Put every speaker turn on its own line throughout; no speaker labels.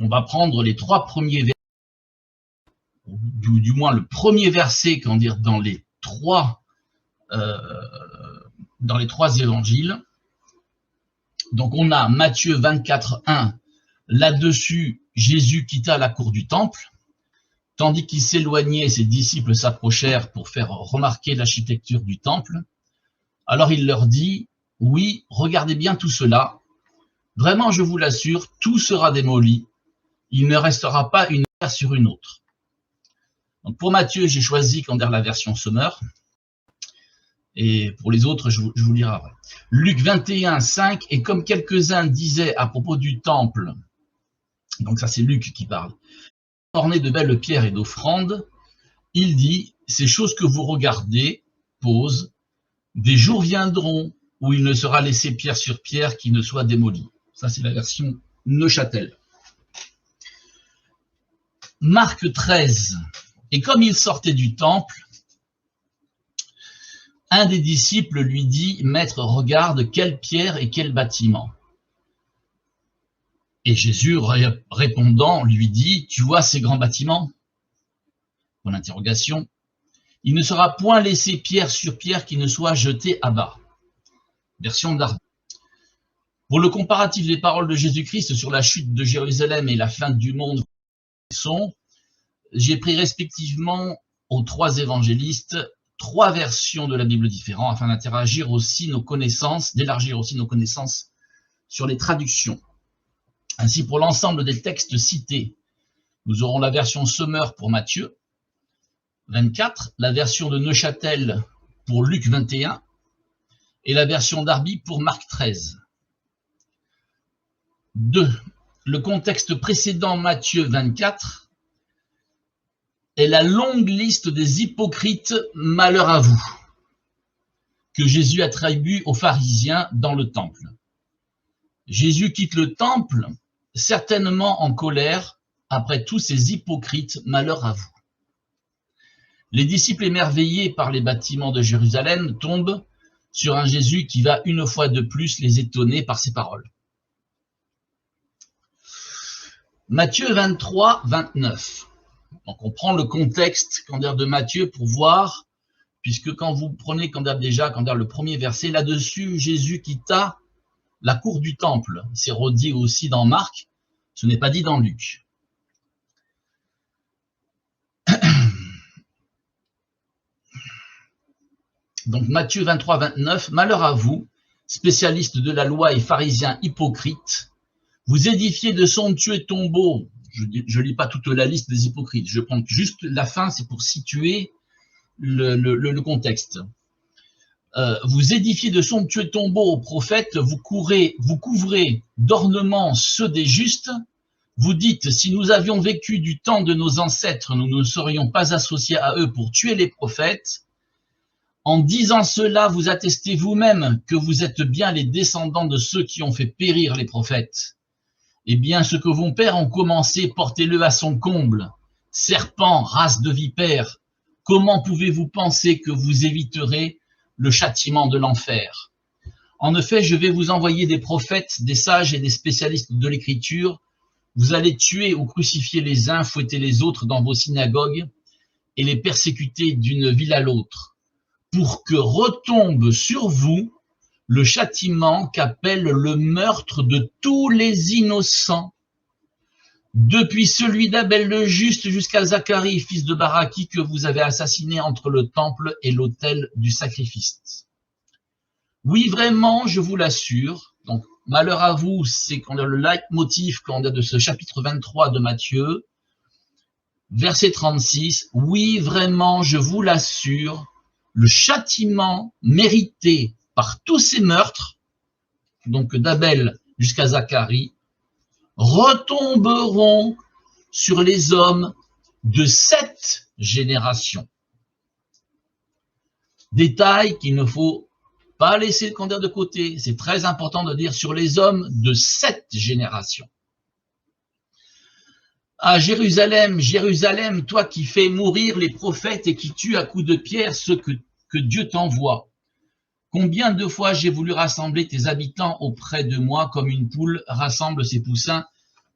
va prendre les 3 premiers versets, du moins le premier verset, comment dire, dans les trois évangiles. Donc on a Matthieu 24, 1. Là-dessus, Jésus quitta la cour du temple. Tandis qu'il s'éloignait, ses disciples s'approchèrent pour faire remarquer l'architecture du temple. Alors il leur dit, « Oui, regardez bien tout cela. Vraiment, je vous l'assure, tout sera démoli. Il ne restera pas une pierre sur une autre. » Donc pour Matthieu, j'ai choisi la version Sommer. Et pour les autres, je vous lirai après. Luc 21, 5. Et comme quelques-uns disaient à propos du temple, donc ça c'est Luc qui parle, orné de belles pierres et d'offrandes, il dit, ces choses que vous regardez, pause, des jours viendront où il ne sera laissé pierre sur pierre qui ne soit démoli. Ça c'est la version Neuchâtel. Marc 13. Et comme il sortait du temple, un des disciples lui dit, « Maître, regarde quelle pierre et quel bâtiment. » Et Jésus, répondant, lui dit, « Tu vois ces grands bâtiments ?» Pour l'interrogation. « Il ne sera point laissé pierre sur pierre qui ne soit jeté à bas. » Version Darby. Pour le comparatif des paroles de Jésus-Christ sur la chute de Jérusalem et la fin du monde, j'ai pris respectivement aux 3 évangélistes 3 versions de la Bible différentes afin d'élargir aussi nos connaissances sur les traductions. Ainsi, pour l'ensemble des textes cités, nous aurons la version Sommer pour Matthieu 24, la version de Neuchâtel pour Luc 21 et la version Darby pour Marc 13. 2. Le contexte précédent Matthieu 24 est la longue liste des hypocrites, malheur à vous, que Jésus attribue aux pharisiens dans le temple. Jésus quitte le temple, certainement en colère, après tous ces hypocrites, malheur à vous. Les disciples émerveillés par les bâtiments de Jérusalem tombent sur un Jésus qui va une fois de plus les étonner par ses paroles. Matthieu 23, 29. Donc on prend le contexte de Matthieu pour voir, puisque quand vous prenez le premier verset, là-dessus, Jésus quitta la cour du temple. C'est redit aussi dans Marc, ce n'est pas dit dans Luc. Donc Matthieu 23, 29, « Malheur à vous, spécialistes de la loi et pharisiens hypocrites, vous édifiez de somptueux tombeaux. » Je ne lis pas toute la liste des hypocrites, je prends juste la fin, c'est pour situer le contexte. Vous édifiez de somptueux tombeaux aux prophètes, vous couvrez d'ornements ceux des justes, vous dites, si nous avions vécu du temps de nos ancêtres, nous ne serions pas associés à eux pour tuer les prophètes. En disant cela, vous attestez vous-même que vous êtes bien les descendants de ceux qui ont fait périr les prophètes. Eh bien, ce que vos pères ont commencé, portez-le à son comble. Serpents, race de vipères, comment pouvez-vous penser que vous éviterez le châtiment de l'enfer? En effet, je vais vous envoyer des prophètes, des sages et des spécialistes de l'écriture. Vous allez tuer ou crucifier les uns, fouetter les autres dans vos synagogues et les persécuter d'une ville à l'autre, pour que retombe sur vous le châtiment qu'appelle le meurtre de tous les innocents, depuis celui d'Abel le juste jusqu'à Zacharie, fils de Baraki, que vous avez assassiné entre le temple et l'autel du sacrifice. Oui, vraiment, je vous l'assure. Donc, malheur à vous, c'est le leitmotiv de ce chapitre 23 de Matthieu, verset 36. Oui, vraiment, je vous l'assure, le châtiment mérité par tous ces meurtres, donc d'Abel jusqu'à Zacharie, retomberont sur les hommes de cette génération. Détail qu'il ne faut pas laisser de côté, c'est très important de dire sur les hommes de cette génération. À Jérusalem, Jérusalem, toi qui fais mourir les prophètes et qui tues à coups de pierre ceux que Dieu t'envoie. Combien de fois j'ai voulu rassembler tes habitants auprès de moi comme une poule rassemble ses poussins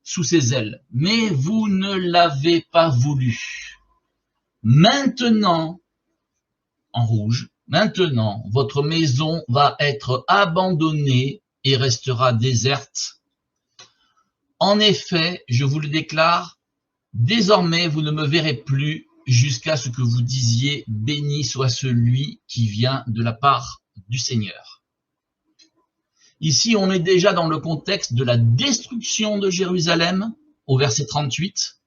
sous ses ailes, mais vous ne l'avez pas voulu. Maintenant, en rouge, maintenant, votre maison va être abandonnée et restera déserte. En effet, je vous le déclare, désormais vous ne me verrez plus jusqu'à ce que vous disiez « Béni soit celui qui vient de la part du Seigneur ». Ici, on est déjà dans le contexte de la destruction de Jérusalem, au verset 38,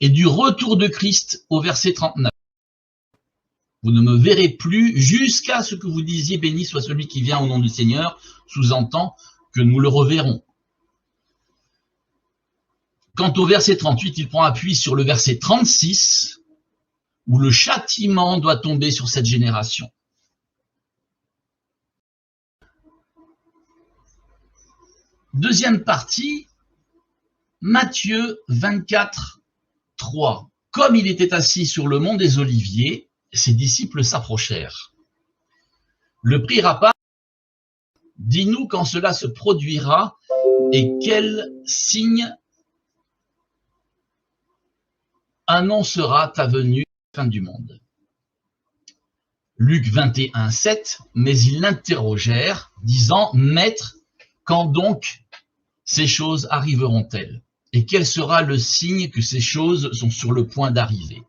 et du retour de Christ, au verset 39. Vous ne me verrez plus jusqu'à ce que vous disiez « Béni soit celui qui vient au nom du Seigneur », sous-entend que nous le reverrons. Quant au verset 38, il prend appui sur le verset 36, où le châtiment doit tomber sur cette génération. Deuxième partie, Matthieu 24, 3. Comme il était assis sur le mont des Oliviers, ses disciples s'approchèrent. Le prirent part. Dis-nous quand cela se produira et quel signe annoncera ta venue à la fin du monde. Luc 21, 7, mais ils l'interrogèrent, disant, Maître, quand donc ces choses arriveront-elles? Et quel sera le signe que ces choses sont sur le point d'arriver?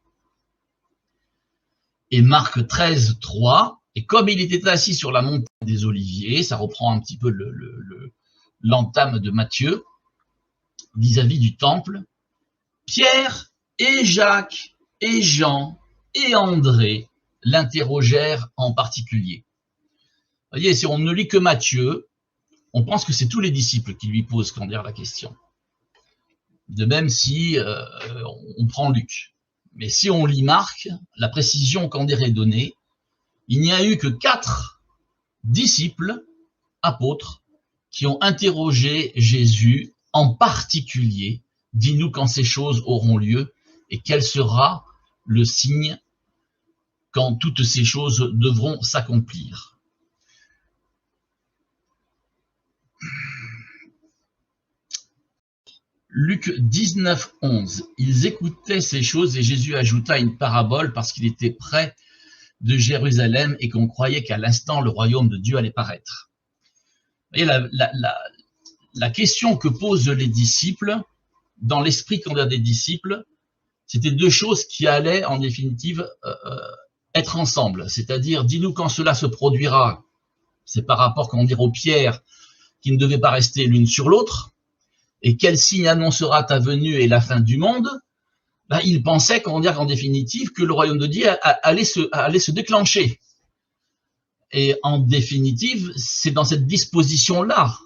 Et Marc 13, 3, et comme il était assis sur la montagne des Oliviers, ça reprend un petit peu l'entame de Matthieu, vis-à-vis du temple, Pierre et Jacques et Jean et André l'interrogèrent en particulier. Vous voyez, si on ne lit que Matthieu, on pense que c'est tous les disciples qui lui posent la question. De même si on prend Luc. Mais si on lit Marc, la précision est donnée, il n'y a eu que 4 disciples, apôtres, qui ont interrogé Jésus en particulier, dis-nous quand ces choses auront lieu et quel sera le signe quand toutes ces choses devront s'accomplir. Luc 19, 11. Ils écoutaient ces choses et Jésus ajouta une parabole parce qu'il était près de Jérusalem et qu'on croyait qu'à l'instant le royaume de Dieu allait paraître. Vous voyez, la question que posent les disciples, dans l'esprit des disciples, c'était 2 choses qui allaient en définitive être ensemble. C'est-à-dire, dis-nous quand cela se produira. C'est par rapport, aux pierres qui ne devaient pas rester l'une sur l'autre. Et quel signe annoncera ta venue et la fin du monde? Il pensait, qu'en définitive, que le royaume de Dieu allait se déclencher. Et en définitive, c'est dans cette disposition-là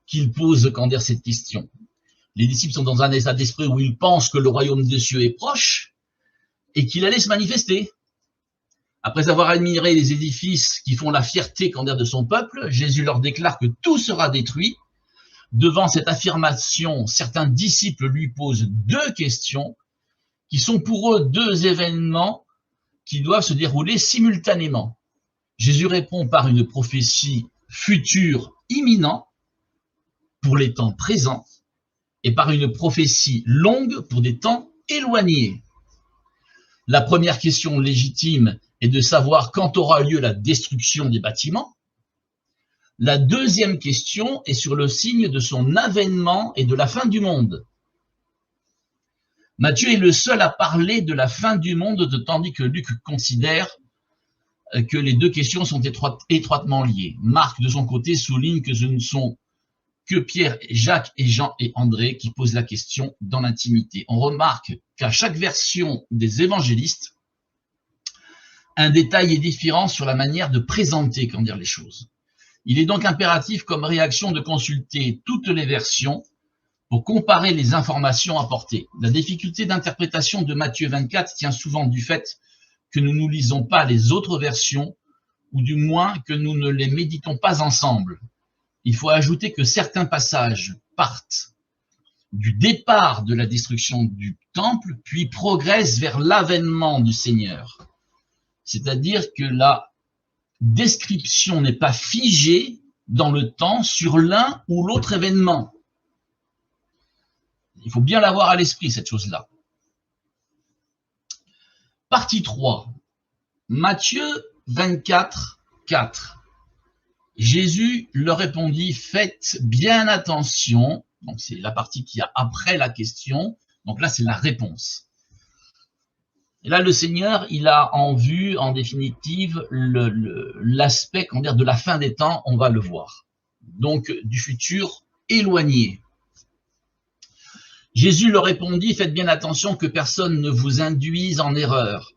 qu'il pose, cette question. Les disciples sont dans un état d'esprit où ils pensent que le royaume des cieux est proche et qu'il allait se manifester. Après avoir admiré les édifices qui font la fierté, de son peuple, Jésus leur déclare que tout sera détruit. Devant cette affirmation, certains disciples lui posent 2 questions qui sont pour eux 2 événements qui doivent se dérouler simultanément. Jésus répond par une prophétie future imminente pour les temps présents et par une prophétie longue pour des temps éloignés. La première question légitime est de savoir quand aura lieu la destruction des bâtiments. La deuxième question est sur le signe de son avènement et de la fin du monde. Matthieu est le seul à parler de la fin du monde, tandis que Luc considère que les 2 questions sont étroitement liées. Marc, de son côté, souligne que ce ne sont que Pierre, Jacques et Jean et André qui posent la question dans l'intimité. On remarque qu'à chaque version des évangélistes, un détail est différent sur la manière de présenter, les choses. Il est donc impératif comme réaction de consulter toutes les versions pour comparer les informations apportées. La difficulté d'interprétation de Matthieu 24 tient souvent du fait que nous ne lisons pas les autres versions, ou du moins que nous ne les méditons pas ensemble. Il faut ajouter que certains passages partent du départ de la destruction du temple, puis progressent vers l'avènement du Seigneur. C'est-à-dire que la description n'est pas figée dans le temps sur l'un ou l'autre événement. Il faut bien l'avoir à l'esprit, cette chose-là. Partie 3, Matthieu 24, 4. Jésus leur répondit, faites bien attention. Donc c'est la partie qui a après la question. Donc là, c'est la réponse. Et là, le Seigneur, il a en vue, en définitive, l'aspect, comment dire, de la fin des temps, on va le voir. Donc, du futur éloigné. Jésus leur répondit, faites bien attention que personne ne vous induise en erreur,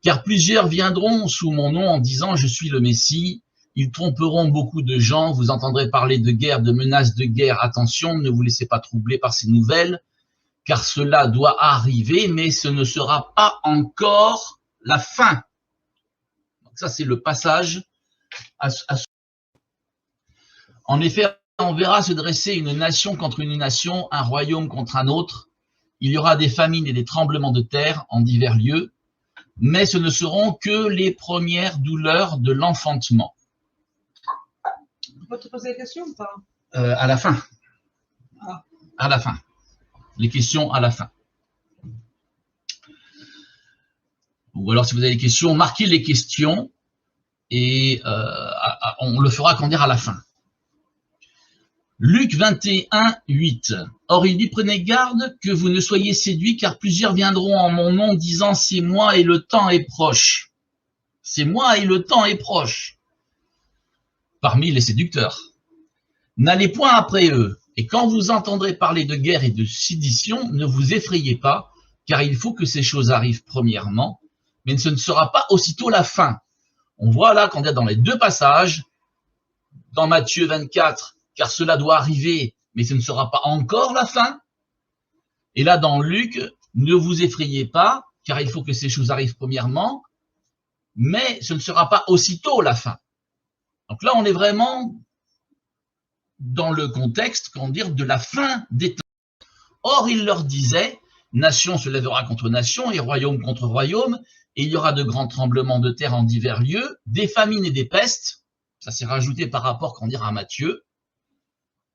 car plusieurs viendront sous mon nom en disant, je suis le Messie. Ils tromperont beaucoup de gens, vous entendrez parler de guerre, de menaces de guerre. Attention, ne vous laissez pas troubler par ces nouvelles, car cela doit arriver, mais ce ne sera pas encore la fin. Donc ça, c'est le passage. En effet, on verra se dresser une nation contre une nation, un royaume contre un autre. Il y aura des famines et des tremblements de terre en divers lieux, mais ce ne seront que les premières douleurs de l'enfantement.
On peut te poser des questions ou pas?
À la fin.
Ah.
À la fin. Les questions à la fin. Ou alors, si vous avez des questions, marquez les questions et on le fera, comment dire, à la fin. Luc 21, 8. Or, il dit, prenez garde que vous ne soyez séduits, car plusieurs viendront en mon nom, disant, c'est moi et le temps est proche. C'est moi et le temps est proche. Parmi les séducteurs. N'allez point après eux. Et quand vous entendrez parler de guerre et de sédition, ne vous effrayez pas, car il faut que ces choses arrivent premièrement, mais ce ne sera pas aussitôt la fin. On voit là qu'on est dans les deux passages, dans Matthieu 24, car cela doit arriver, mais ce ne sera pas encore la fin. Et là, dans Luc, ne vous effrayez pas, car il faut que ces choses arrivent premièrement, mais ce ne sera pas aussitôt la fin. Donc là, on est vraiment dans le contexte, comment dire, de la fin des temps. Or, il leur disait, nation se lèvera contre nation et royaume contre royaume, et il y aura de grands tremblements de terre en divers lieux, des famines et des pestes, ça s'est rajouté par rapport, comment dire, à Matthieu,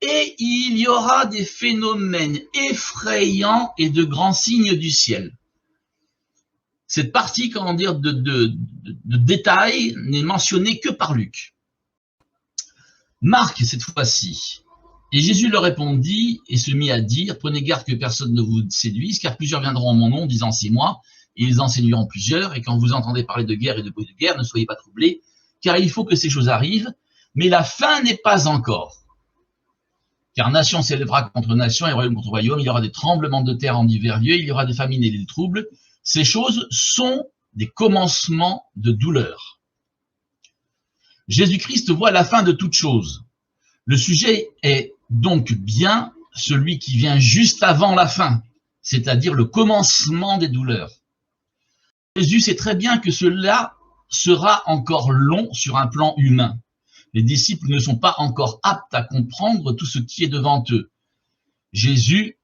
et il y aura des phénomènes effrayants et de grands signes du ciel. Cette partie, comment dire, de détail n'est mentionnée que par Luc. Marc, cette fois-ci. Et Jésus leur répondit et se mit à dire, prenez garde que personne ne vous séduise, car plusieurs viendront en mon nom, disant c'est moi, et ils enseigneront plusieurs, et quand vous entendez parler de guerre et de bruit de guerre, ne soyez pas troublés, car il faut que ces choses arrivent, mais la fin n'est pas encore. Car nation s'élèvera contre nation et royaume contre royaume, il y aura des tremblements de terre en divers lieux, il y aura des famines et des troubles. Ces choses sont des commencements de douleur. Jésus-Christ voit la fin de toute chose. Le sujet est donc bien celui qui vient juste avant la fin, c'est-à-dire le commencement des douleurs. Jésus sait très bien que cela sera encore long sur un plan humain. Les disciples ne sont pas encore aptes à comprendre tout ce qui est devant eux. Jésus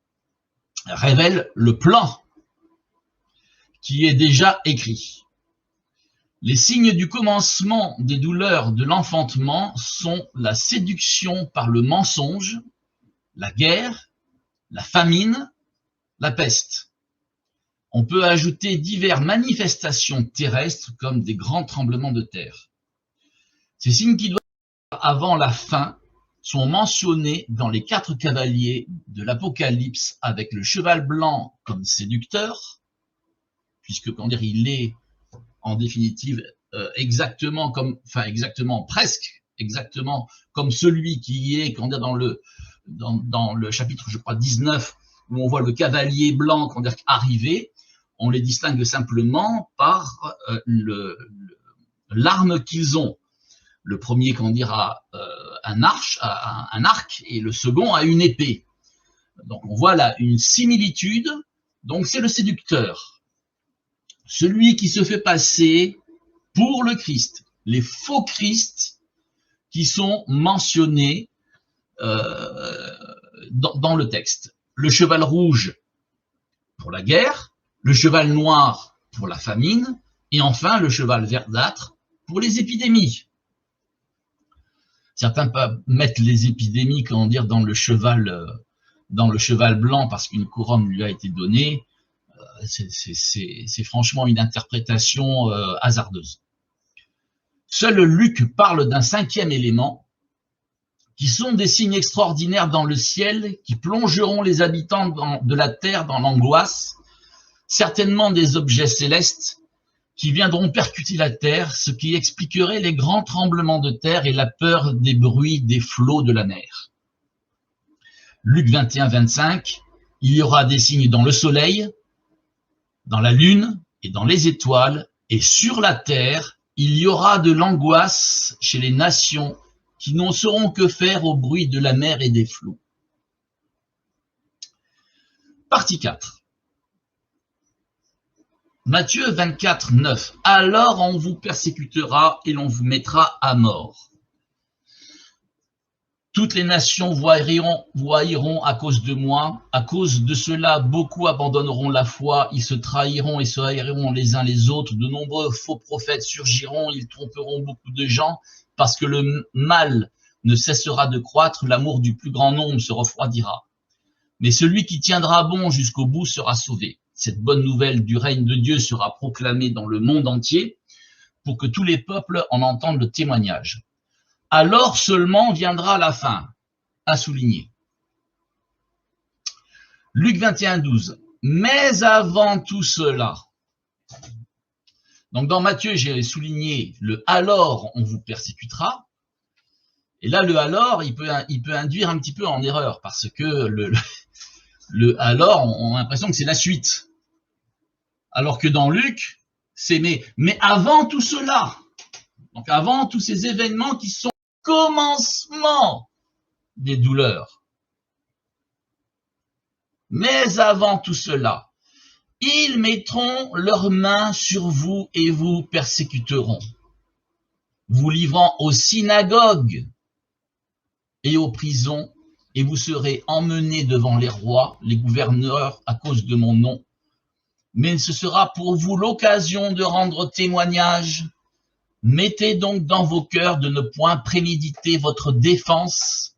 révèle le plan qui est déjà écrit. Les signes du commencement des douleurs de l'enfantement sont la séduction par le mensonge, la guerre, la famine, la peste. On peut ajouter diverses manifestations terrestres comme des grands tremblements de terre. Ces signes qui doivent être avant la fin sont mentionnés dans les 4 cavaliers de l'Apocalypse avec le cheval blanc comme séducteur, puisque comment dire, il est en définitive exactement comme, enfin exactement, presque exactement comme celui qui est, comment dire, dans le chapitre, je crois, 19, où on voit le cavalier blanc, comment dire, arriver. On les distingue simplement par l'arme qu'ils ont. Le premier, comment dire, a un arc, et le second a une épée. Donc on voit là une similitude. Donc c'est le séducteur, celui qui se fait passer pour le Christ, les faux Christ qui sont mentionnés dans le texte. Le cheval rouge pour la guerre, le cheval noir pour la famine, et enfin le cheval verdâtre pour les épidémies. Certains peuvent mettre les épidémies, comment dire, dans le cheval dans le cheval blanc parce qu'une couronne lui a été donnée, c'est franchement une interprétation hasardeuse. Seul Luc parle d'un cinquième élément, qui sont des signes extraordinaires dans le ciel, qui plongeront les habitants de la terre dans l'angoisse, certainement des objets célestes qui viendront percuter la terre, ce qui expliquerait les grands tremblements de terre et la peur des bruits des flots de la mer. Luc 21, 25, il y aura des signes dans le soleil, dans la lune et dans les étoiles, et sur la terre, il y aura de l'angoisse chez les nations qui n'en sauront que faire au bruit de la mer et des flots. Partie 4. Matthieu 24, 9. Alors on vous persécutera et l'on vous mettra à mort. Toutes les nations vous haïront à cause de moi. À cause de cela, beaucoup abandonneront la foi. Ils se trahiront et se haïront les uns les autres. De nombreux faux prophètes surgiront. Ils tromperont beaucoup de gens parce que le mal ne cessera de croître. L'amour du plus grand nombre se refroidira. Mais celui qui tiendra bon jusqu'au bout sera sauvé. Cette bonne nouvelle du règne de Dieu sera proclamée dans le monde entier pour que tous les peuples en entendent le témoignage. Alors seulement viendra la fin, à souligner. Luc 21, 12. Mais avant tout cela. Donc dans Matthieu, j'ai souligné le « alors on vous persécutera ». Et là, le « alors », il peut induire un petit peu en erreur parce que le « alors », on a l'impression que c'est la suite. Alors que dans Luc, c'est mais avant tout cela, donc avant tous ces événements qui sont commencement des douleurs. Mais avant tout cela, ils mettront leurs mains sur vous et vous persécuteront, vous livrant aux synagogues et aux prisons, et vous serez emmenés devant les rois, les gouverneurs à cause de mon nom. Mais ce sera pour vous l'occasion de rendre témoignage. Mettez donc dans vos cœurs de ne point préméditer votre défense,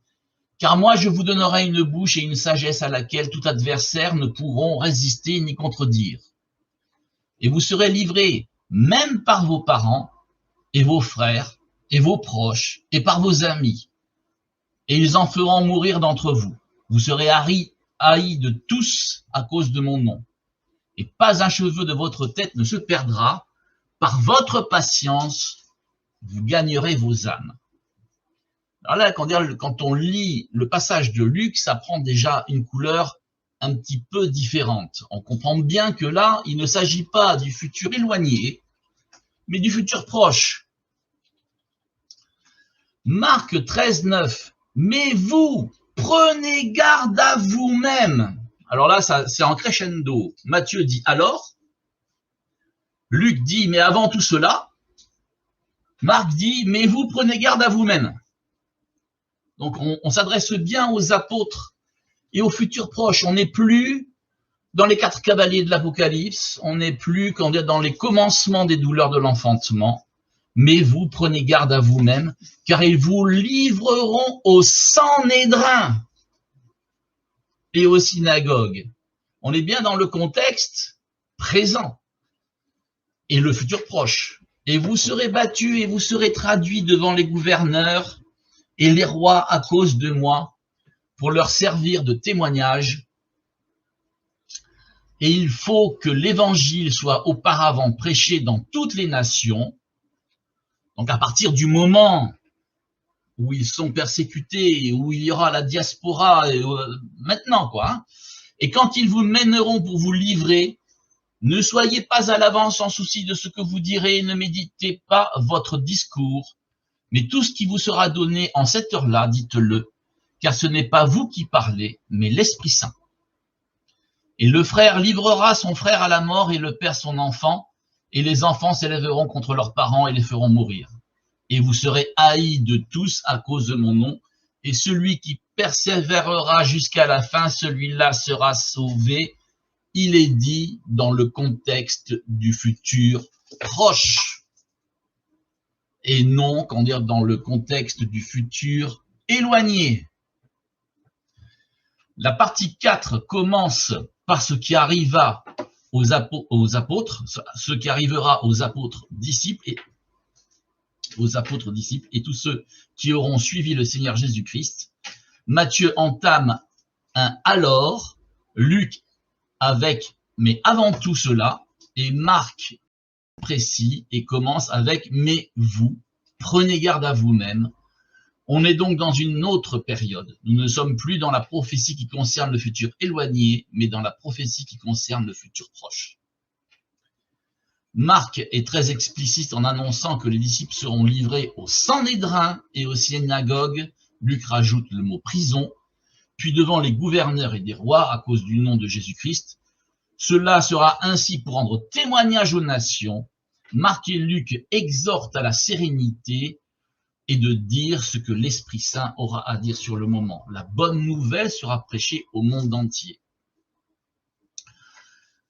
car moi je vous donnerai une bouche et une sagesse à laquelle tout adversaire ne pourront résister ni contredire. Et vous serez livrés même par vos parents et vos frères et vos proches et par vos amis. Et ils en feront mourir d'entre vous. Vous serez haïs de tous à cause de mon nom. Et pas un cheveu de votre tête ne se perdra. Par votre patience, vous gagnerez vos âmes. Alors là, quand on lit le passage de Luc, ça prend déjà une couleur un petit peu différente. On comprend bien que là, il ne s'agit pas du futur éloigné, mais du futur proche. Marc 13, 9. Mais vous, prenez garde à vous-même. Alors là, c'est en crescendo. Matthieu dit alors. Luc dit, mais avant tout cela. Marc dit, mais vous prenez garde à vous-même. Donc, on s'adresse bien aux apôtres et aux futurs proches. On n'est plus dans les 4 cavaliers de l'Apocalypse. On n'est plus dans les commencements des douleurs de l'enfantement. Mais vous prenez garde à vous-même, car ils vous livreront au Sanhédrin et aux synagogues. On est bien dans le contexte présent et le futur proche. Et vous serez battus et vous serez traduits devant les gouverneurs et les rois à cause de moi, pour leur servir de témoignage. Et il faut que l'évangile soit auparavant prêché dans toutes les nations. Donc à partir du moment où ils sont persécutés, où il y aura la diaspora, maintenant quoi. Hein. Et quand ils vous mèneront pour vous livrer, ne soyez pas à l'avance en souci de ce que vous direz, ne méditez pas votre discours, mais tout ce qui vous sera donné en cette heure-là, dites-le, car ce n'est pas vous qui parlez, mais l'Esprit Saint. Et le frère livrera son frère à la mort et le père son enfant, et les enfants s'élèveront contre leurs parents et les feront mourir. Et vous serez haïs de tous à cause de mon nom, et celui qui persévérera jusqu'à la fin, celui-là sera sauvé. Il est dit dans le contexte du futur proche, et non, dans le contexte du futur éloigné. La partie 4 commence par ce qui arriva aux apôtres, ce qui arrivera aux apôtres disciples et tous ceux qui auront suivi le Seigneur Jésus-Christ. Matthieu entame un alors, Luc avec mais avant tout cela, et Marc précis et commence avec mais vous, prenez garde à vous-même. On est donc dans une autre période. Nous ne sommes plus dans la prophétie qui concerne le futur éloigné, mais dans la prophétie qui concerne le futur proche. Marc est très explicite en annonçant que les disciples seront livrés au Sanhédrin et aux synagogues. Luc rajoute le mot prison, puis devant les gouverneurs et des rois à cause du nom de Jésus-Christ. Cela sera ainsi pour rendre témoignage aux nations. Marc et Luc exhortent à la sérénité et de dire ce que l'Esprit Saint aura à dire sur le moment. La bonne nouvelle sera prêchée au monde entier.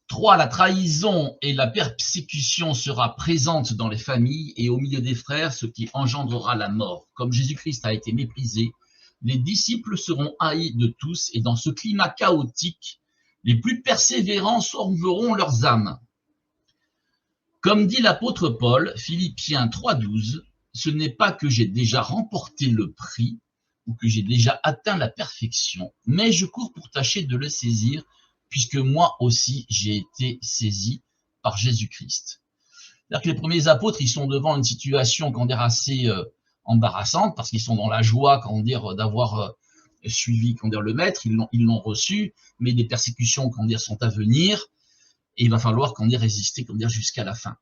3. La trahison et la persécution sera présente dans les familles et au milieu des frères, ce qui engendrera la mort. Comme Jésus-Christ a été méprisé, les disciples seront haïs de tous et dans ce climat chaotique, les plus persévérants sauveront leurs âmes. Comme dit l'apôtre Paul, Philippiens 3,12, ce n'est pas que j'ai déjà remporté le prix ou que j'ai déjà atteint la perfection, mais je cours pour tâcher de le saisir, puisque moi aussi j'ai été saisi par Jésus-Christ. C'est-à-dire que les premiers apôtres, ils sont devant une situation assez embarrassante, parce qu'ils sont dans la joie d'avoir suivi le maître, ils l'ont reçu, mais des persécutions sont à venir, et il va falloir résister jusqu'à la fin.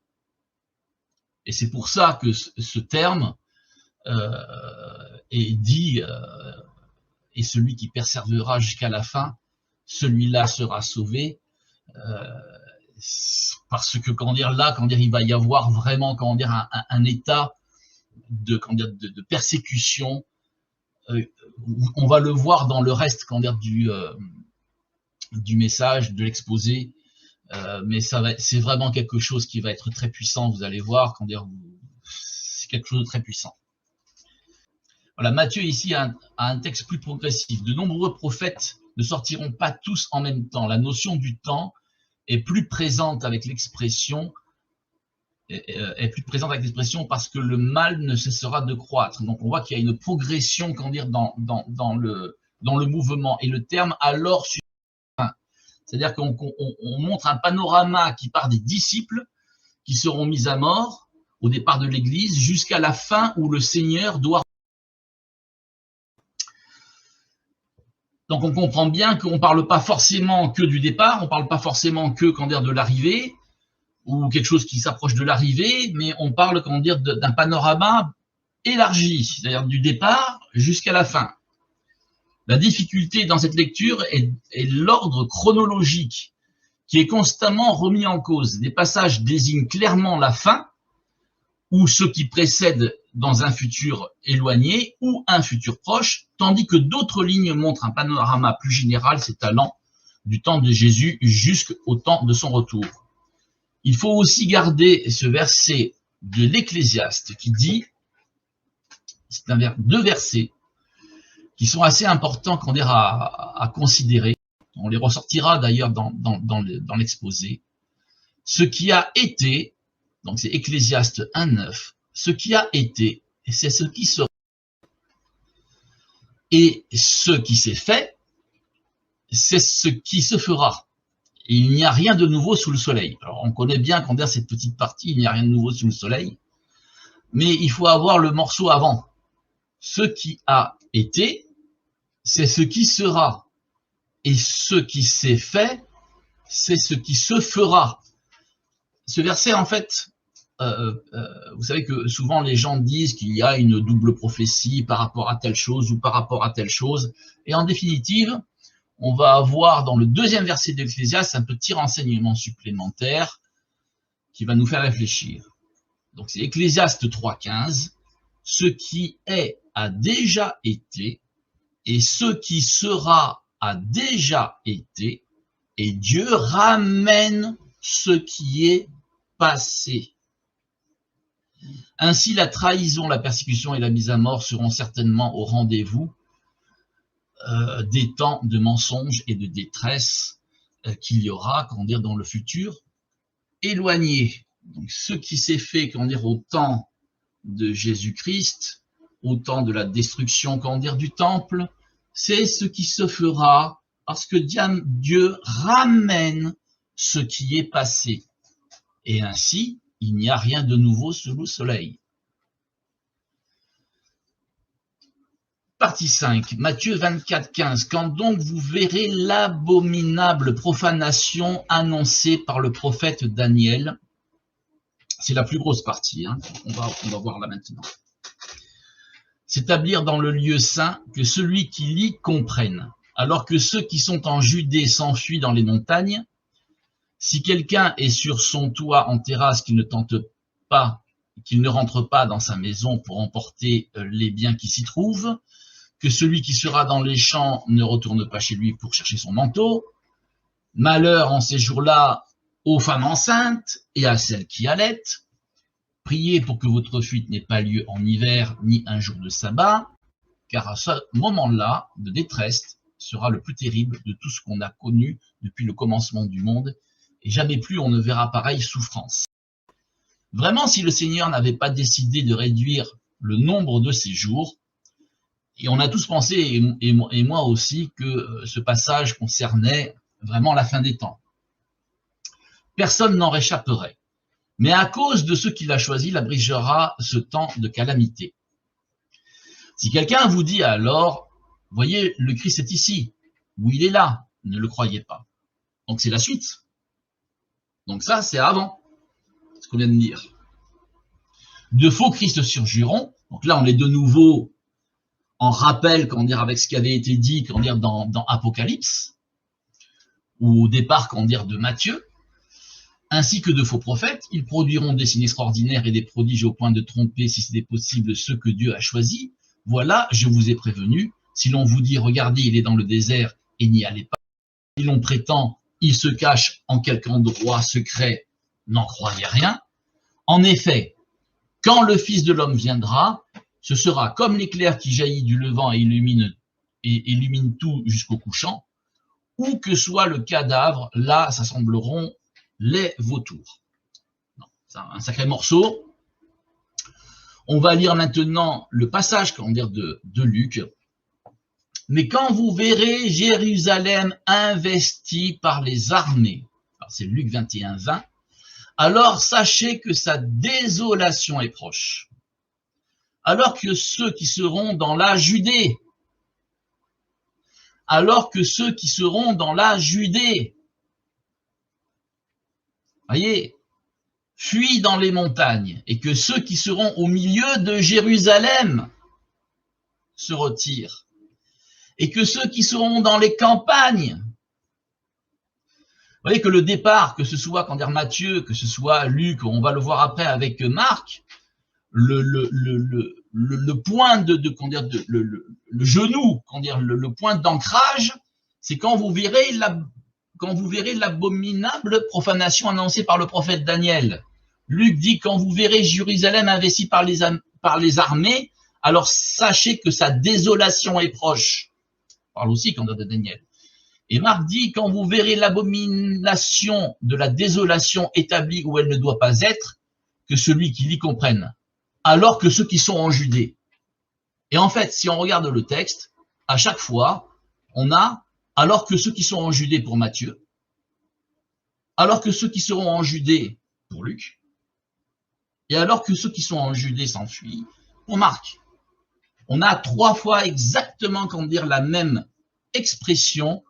Et c'est pour ça que ce terme est dit, et celui qui persévérera jusqu'à la fin, celui-là sera sauvé, parce que il va y avoir vraiment un état de persécution. On va le voir dans le reste du message, de l'exposé, mais c'est vraiment quelque chose qui va être très puissant. Vous allez voir, c'est quelque chose de très puissant. Voilà, Matthieu ici a un texte plus progressif. De nombreux prophètes ne sortiront pas tous en même temps. La notion du temps est plus présente avec l'expression, parce que le mal ne cessera de croître. Donc on voit qu'il y a une progression dans le mouvement. Et le terme alors sur c'est-à-dire qu'on montre un panorama qui part des disciples qui seront mis à mort au départ de l'Église jusqu'à la fin où le Seigneur doit. Donc on comprend bien qu'on ne parle pas forcément que du départ, on ne parle pas forcément que de l'arrivée, ou quelque chose qui s'approche de l'arrivée, mais on parle d'un panorama élargi, c'est-à-dire du départ jusqu'à la fin. La difficulté dans cette lecture est l'ordre chronologique qui est constamment remis en cause. Des passages désignent clairement la fin, ou ce qui précède dans un futur éloigné ou un futur proche, tandis que d'autres lignes montrent un panorama plus général s'étalant du temps de Jésus jusqu'au temps de son retour. Il faut aussi garder ce verset de l'Ecclésiaste qui dit, c'est deux versets qui sont assez importants à considérer. On les ressortira d'ailleurs dans l'exposé. Ce qui a été, donc c'est Ecclésiaste 1,9, ce qui a été, c'est ce qui sera. Et ce qui s'est fait, c'est ce qui se fera. Et il n'y a rien de nouveau sous le soleil. Alors on connaît bien cette petite partie, il n'y a rien de nouveau sous le soleil, mais il faut avoir le morceau avant. Ce qui a été, c'est ce qui sera. Et ce qui s'est fait, c'est ce qui se fera. Ce verset, en fait, vous savez que souvent les gens disent qu'il y a une double prophétie par rapport à telle chose ou par rapport à telle chose. Et en définitive, on va avoir dans le deuxième verset d'Ecclésiaste un petit renseignement supplémentaire qui va nous faire réfléchir. Donc c'est Ecclésiaste 3,15. Ce qui est a déjà été, et ce qui sera a déjà été, et Dieu ramène ce qui est passé. Ainsi, la trahison, la persécution et la mise à mort seront certainement au rendez-vous. des temps de mensonges et de détresse qu'il y aura, comment dire, dans le futur éloigné. Donc, ce qui s'est fait, comment dire, au temps de Jésus-Christ, au temps de la destruction, comment dire, du temple, c'est ce qui se fera parce que Dieu ramène ce qui est passé. Et ainsi, il n'y a rien de nouveau sous le soleil. Partie 5, Matthieu 24, 15. Quand donc vous verrez l'abominable profanation annoncée par le prophète Daniel, c'est la plus grosse partie, hein. On va voir là maintenant. S'établir dans le lieu saint, que celui qui lit comprenne, alors que ceux qui sont en Judée s'enfuient dans les montagnes. Si quelqu'un est sur son toit en terrasse, qu'il ne tente pas, qu'il ne rentre pas dans sa maison pour emporter les biens qui s'y trouvent, que celui qui sera dans les champs ne retourne pas chez lui pour chercher son manteau. Malheur en ces jours-là aux femmes enceintes et à celles qui allaitent. Priez pour que votre fuite n'ait pas lieu en hiver ni un jour de sabbat, car à ce moment-là de détresse sera le plus terrible de tout ce qu'on a connu depuis le commencement du monde, et jamais plus on ne verra pareille souffrance. Vraiment, si le Seigneur n'avait pas décidé de réduire le nombre de ces jours, et on a tous pensé, et moi aussi, que ce passage concernait vraiment la fin des temps. Personne n'en réchapperait. Mais à cause de ceux qu'il a choisis, il abrégera ce temps de calamité. Si quelqu'un vous dit alors, voyez, le Christ est ici, ou il est là, ne le croyez pas. Donc c'est la suite. Donc ça, c'est avant, ce qu'on vient de dire. De faux Christ surgiront. Donc là, on est de nouveau en rappel, comment dire, avec ce qui avait été dit, comment dire, dans Apocalypse, ou au départ, comment dire, de Matthieu, ainsi que de faux prophètes. Ils produiront des signes extraordinaires et des prodiges au point de tromper, si c'était possible, ceux que Dieu a choisis. Voilà, je vous ai prévenu. Si l'on vous dit, regardez, il est dans le désert, et n'y allez pas. Si l'on prétend, il se cache en quelque endroit secret, n'en croyez rien. En effet, quand le Fils de l'homme viendra, ce sera comme l'éclair qui jaillit du levant et illumine tout jusqu'au couchant. Où que soit le cadavre, là s'assembleront les vautours. C'est un sacré morceau. On va lire maintenant le passage, comment dire, de Luc. Mais quand vous verrez Jérusalem investie par les armées, c'est Luc 21, 20, alors sachez que sa désolation est proche. Alors que ceux qui seront dans la Judée, voyez, fuient dans les montagnes, et que ceux qui seront au milieu de Jérusalem se retirent, et que ceux qui seront dans les campagnes, vous voyez que le départ, que ce soit quand dire Matthieu, que ce soit Luc, on va le voir après avec Marc, le point le genou, le point d'ancrage, c'est quand vous verrez l'abominable profanation annoncée par le prophète Daniel. Luc dit quand vous verrez Jérusalem investie par les armées, alors sachez que sa désolation est proche. On parle aussi quand de Daniel. Et Marc dit quand vous verrez l'abomination de la désolation établie où elle ne doit pas être, que celui qui l'y comprenne. Alors que ceux qui sont en Judée. Et en fait, si on regarde le texte, à chaque fois, on a alors que ceux qui sont en Judée pour Matthieu, alors que ceux qui seront en Judée pour Luc, et alors que ceux qui sont en Judée s'enfuient pour Marc. On a 3 fois exactement, comment dire, la même expression,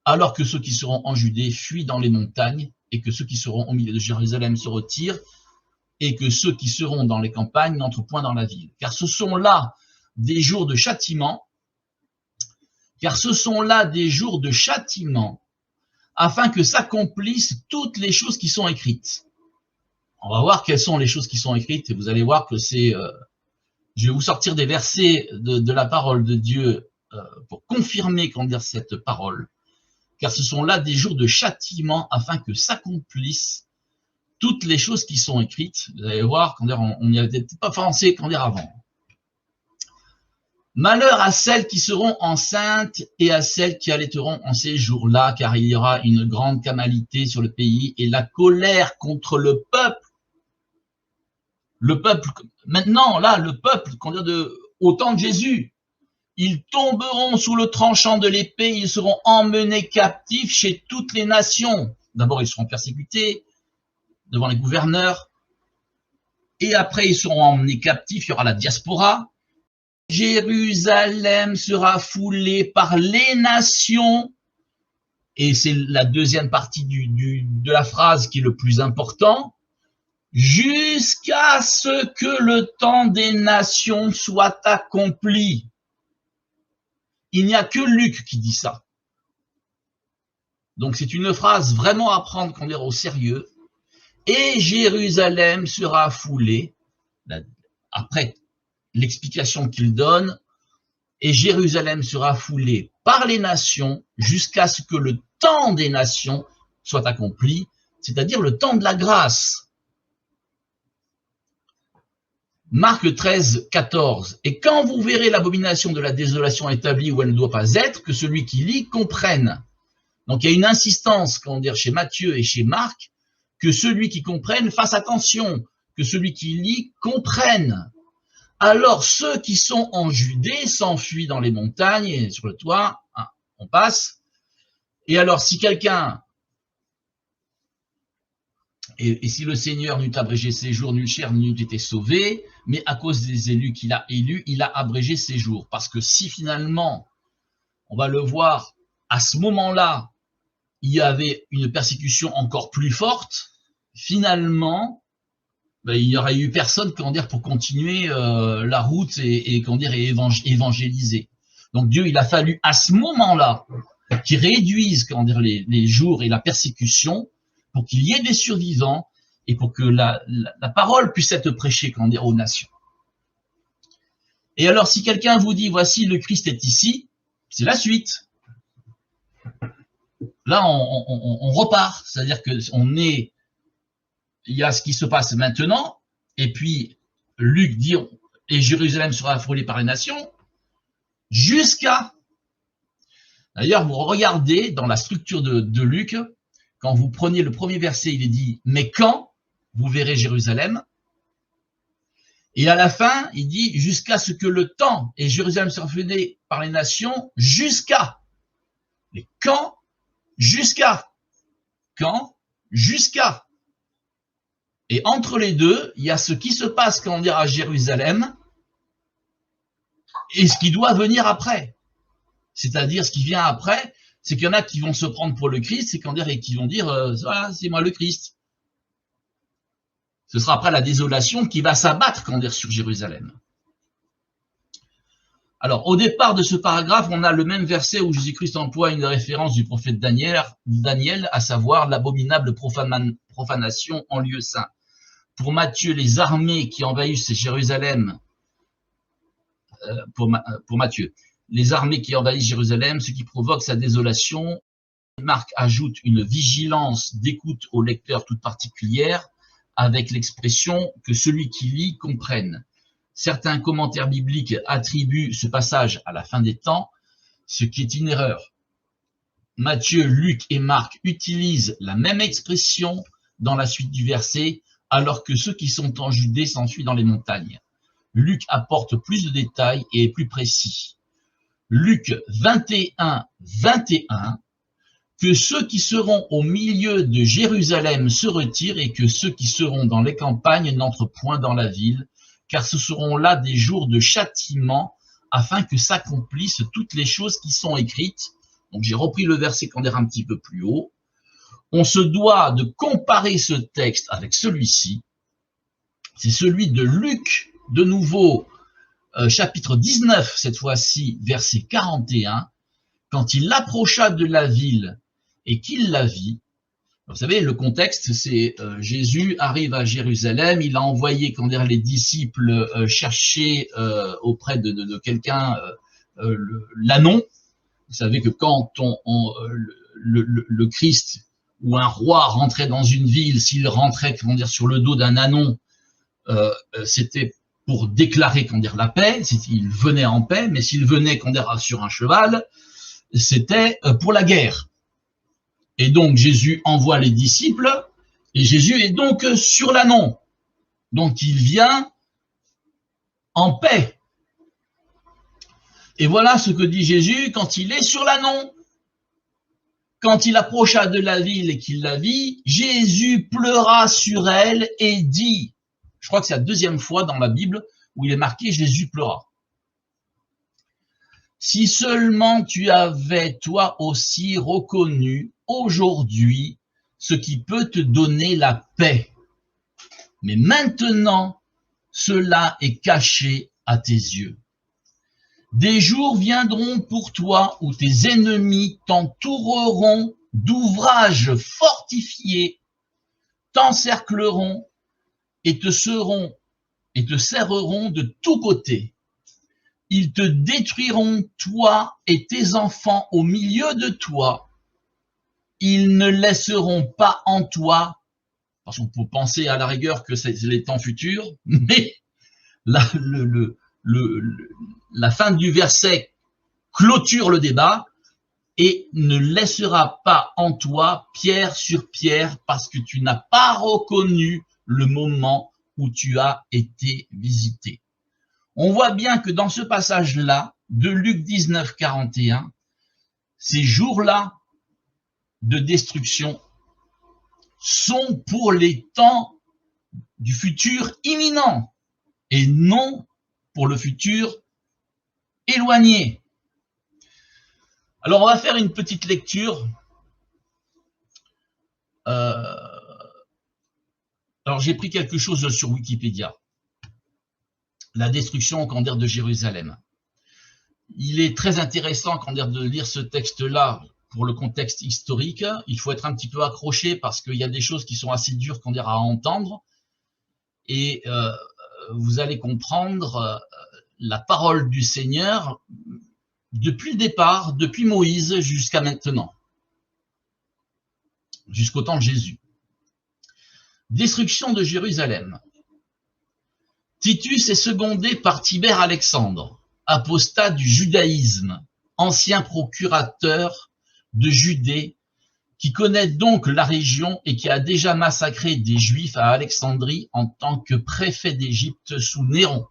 alors que ceux qui seront en Judée fuient dans les montagnes, et que ceux qui seront au milieu de Jérusalem se retirent, et que ceux qui seront dans les campagnes n'entrent point dans la ville. Car ce sont là des jours de châtiment, afin que s'accomplissent toutes les choses qui sont écrites. On va voir quelles sont les choses qui sont écrites, et vous allez voir que c'est... je vais vous sortir des versets de la parole de Dieu pour confirmer, comment dire, cette parole. Car ce sont là des jours de châtiment, afin que s'accomplissent toutes les choses qui sont écrites. Vous allez voir, on n'y avait pas pensé, comment dire, avant. Malheur à celles qui seront enceintes et à celles qui allaiteront en ces jours-là, car il y aura une grande calamité sur le pays et la colère contre le peuple. Le peuple, maintenant, là, le peuple, au temps de Jésus, ils tomberont sous le tranchant de l'épée, ils seront emmenés captifs chez toutes les nations. D'abord, ils seront persécutés devant les gouverneurs, et après, ils seront emmenés captifs, il y aura la diaspora. Jérusalem sera foulée par les nations, et c'est la deuxième partie de la phrase qui est le plus important, jusqu'à ce que le temps des nations soit accompli. Il n'y a que Luc qui dit ça. Donc c'est une phrase vraiment à prendre au sérieux. Et Jérusalem sera foulée, après l'explication qu'il donne, et Jérusalem sera foulée par les nations jusqu'à ce que le temps des nations soit accompli, c'est-à-dire le temps de la grâce. Marc 13, 14. Et quand vous verrez l'abomination de la désolation établie où elle ne doit pas être, que celui qui lit comprenne. Donc il y a une insistance, chez Matthieu et chez Marc, que celui qui comprenne fasse attention, que celui qui lit comprenne. Alors ceux qui sont en Judée s'enfuient dans les montagnes et sur le toit, on passe. Et alors si quelqu'un, et si le Seigneur n'eût abrégé ses jours, nul chair n'eût été sauvé, mais à cause des élus qu'il a élus, il a abrégé ses jours. Parce que si finalement, on va le voir, à ce moment-là, il y avait une persécution encore plus forte, finalement, il n'y aurait eu personne pour continuer la route et évangéliser. Donc Dieu, il a fallu à ce moment-là qu'il réduise les jours et la persécution pour qu'il y ait des survivants et pour que la parole puisse être prêchée aux nations. Et alors si quelqu'un vous dit voici le Christ est ici, c'est la suite. Là on repart, c'est-à-dire que il y a ce qui se passe maintenant, et puis Luc dit et Jérusalem sera affolée par les nations, jusqu'à. D'ailleurs, vous regardez dans la structure de Luc, quand vous prenez le premier verset, il est dit mais quand vous verrez Jérusalem, et à la fin, il dit jusqu'à ce que le temps et Jérusalem sera affolée par les nations, jusqu'à. Mais quand, jusqu'à. Quand, jusqu'à. Et entre les deux, il y a ce qui se passe à Jérusalem et ce qui doit venir après. C'est-à-dire, ce qui vient après, c'est qu'il y en a qui vont se prendre pour le Christ et qui vont dire voilà, c'est moi le Christ. Ce sera après la désolation qui va s'abattre sur Jérusalem. Alors, au départ de ce paragraphe, on a le même verset où Jésus-Christ emploie une référence du prophète Daniel, à savoir l'abominable profanation en lieu saint. Pour Matthieu, les armées qui envahissent Jérusalem, pour Matthieu, les armées qui envahissent Jérusalem, ce qui provoque sa désolation. Marc ajoute une vigilance d'écoute au lecteur toute particulière, avec l'expression que celui qui lit comprenne. Certains commentaires bibliques attribuent ce passage à la fin des temps, ce qui est une erreur. Matthieu, Luc et Marc utilisent la même expression dans la suite du verset, alors que ceux qui sont en Judée s'enfuient dans les montagnes. Luc apporte plus de détails et est plus précis. Luc 21, 21, que ceux qui seront au milieu de Jérusalem se retirent et que ceux qui seront dans les campagnes n'entrent point dans la ville, car ce seront là des jours de châtiment, afin que s'accomplissent toutes les choses qui sont écrites. Donc j'ai repris le verset un petit peu plus haut. On se doit de comparer ce texte avec celui-ci. C'est celui de Luc, de nouveau, chapitre 19, cette fois-ci, verset 41. Quand il approcha de la ville et qu'il la vit. Vous savez, le contexte, c'est Jésus arrive à Jérusalem, il a envoyé les disciples chercher auprès de quelqu'un l'ânon. Vous savez que quand le Christ ou un roi rentrait dans une ville, s'il rentrait sur le dos d'un ânon, c'était pour déclarer qu'on dire la paix, s'il venait en paix, mais s'il venait qu'on dire sur un cheval, c'était pour la guerre. Et donc Jésus envoie les disciples, et Jésus est donc sur l'ânon. Donc il vient en paix. Et voilà ce que dit Jésus quand il est sur l'ânon. Quand il approcha de la ville et qu'il la vit, Jésus pleura sur elle et dit, je crois que c'est la deuxième fois dans la Bible où il est marqué Jésus pleura. Si seulement tu avais toi aussi reconnu aujourd'hui ce qui peut te donner la paix. Mais maintenant, cela est caché à tes yeux. Des jours viendront pour toi où tes ennemis t'entoureront d'ouvrages fortifiés, t'encercleront et te serreront de tous côtés. Ils te détruiront, toi et tes enfants au milieu de toi. Ils ne laisseront pas en toi, parce qu'on peut penser à la rigueur que c'est les temps futurs, mais la fin du verset clôture le débat, et ne laissera pas en toi pierre sur pierre, parce que tu n'as pas reconnu le moment où tu as été visité. On voit bien que dans ce passage-là, de Luc 19, 41, ces jours-là de destruction sont pour les temps du futur imminent et non pour le futur éloigné. Alors, on va faire une petite lecture. Alors, j'ai pris quelque chose sur Wikipédia. La destruction, comment dire, de Jérusalem. Il est très intéressant, comment dire, de lire ce texte-là pour le contexte historique. Il faut être un petit peu accroché parce qu'il y a des choses qui sont assez dures, comment dire, à entendre. Et vous allez comprendre la parole du Seigneur depuis le départ, depuis Moïse jusqu'à maintenant, jusqu'au temps de Jésus. Destruction de Jérusalem. Titus est secondé par Tibère Alexandre, apostat du judaïsme, ancien procurateur de Judée, qui connaît donc la région et qui a déjà massacré des Juifs à Alexandrie en tant que préfet d'Égypte sous Néron.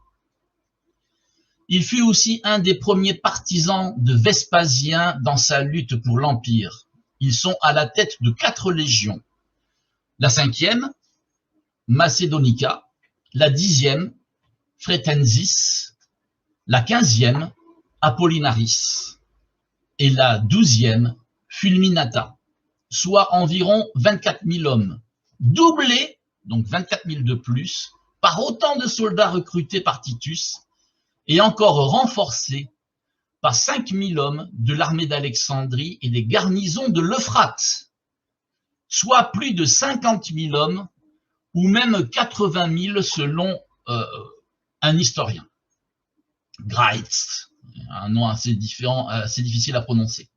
Il fut aussi un des premiers partisans de Vespasien dans sa lutte pour l'Empire. Ils sont à la tête de 4 légions. La 5e, Macedonica, la 10e, Fretensis, la 15e, Apollinaris, et la 12e, Fulminata, soit environ 24 000 hommes, doublés, donc 24 000 de plus, par autant de soldats recrutés par Titus, et encore renforcés par 5 000 hommes de l'armée d'Alexandrie et des garnisons de l'Euphrate, soit plus de 50 000 hommes, ou même 80 000 selon un historien. Graetz, un nom assez différent, assez difficile à prononcer.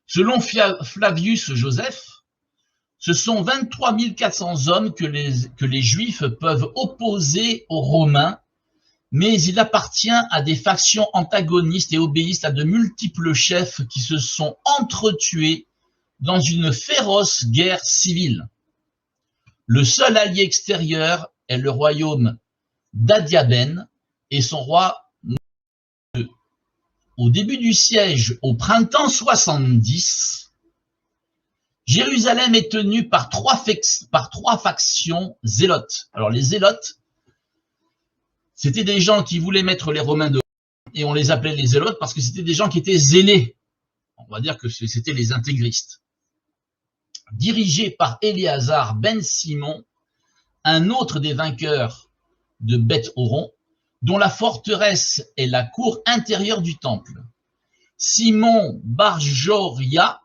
Selon Flavius Joseph, ce sont 23 400 hommes que les Juifs peuvent opposer aux Romains, mais il appartient à des factions antagonistes et obéissent à de multiples chefs qui se sont entretués dans une féroce guerre civile. Le seul allié extérieur est le royaume d'Adiabène et son roi. Au début du siège, au printemps 70, Jérusalem est tenue par trois factions zélotes. Alors les zélotes, c'était des gens qui voulaient mettre les Romains dehors, et on les appelait les zélotes parce que c'était des gens qui étaient zélés. On va dire que c'était les intégristes. Dirigés par Éléazar ben Simon, un autre des vainqueurs de Beth-Horon, dont la forteresse est la cour intérieure du temple. Simon Bar-Joria,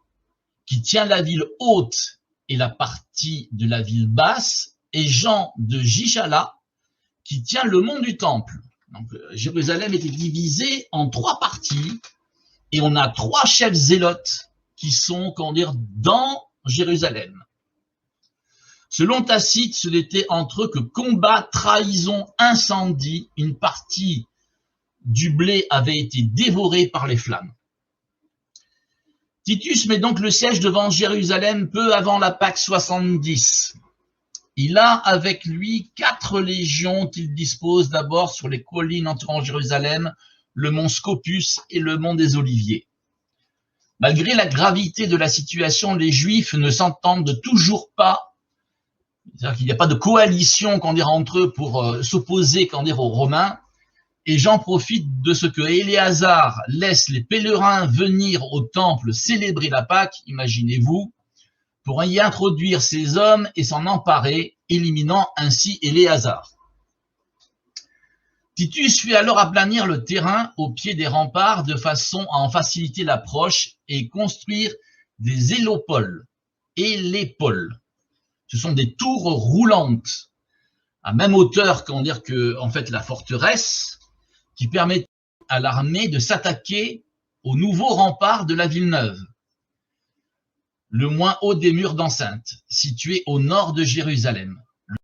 qui tient la ville haute et la partie de la ville basse, et Jean de Jichala, qui tient le mont du temple. Donc, Jérusalem était divisée en 3 parties, et on a 3 chefs zélotes qui sont, comment dire, dans Jérusalem. Selon Tacite, ce n'était entre eux que combat, trahison, incendie. Une partie du blé avait été dévorée par les flammes. Titus met donc le siège devant Jérusalem peu avant la Pâque 70. Il a avec lui 4 légions qu'il dispose d'abord sur les collines entourant Jérusalem, le mont Scopus et le mont des Oliviers. Malgré la gravité de la situation, les Juifs ne s'entendent toujours pas. C'est-à-dire qu'il n'y a pas de coalition entre eux pour s'opposer aux Romains. Et j'en profite de ce que Éléazar laisse les pèlerins venir au temple célébrer la Pâque, imaginez-vous, pour y introduire ces hommes et s'en emparer, éliminant ainsi Éléazar. Titus fit alors aplanir le terrain au pied des remparts de façon à en faciliter l'approche et construire des élopoles. Ce sont des tours roulantes à même hauteur que la forteresse, qui permet à l'armée de s'attaquer au nouveau rempart de la ville neuve, le moins haut des murs d'enceinte, situé au nord de Jérusalem. Le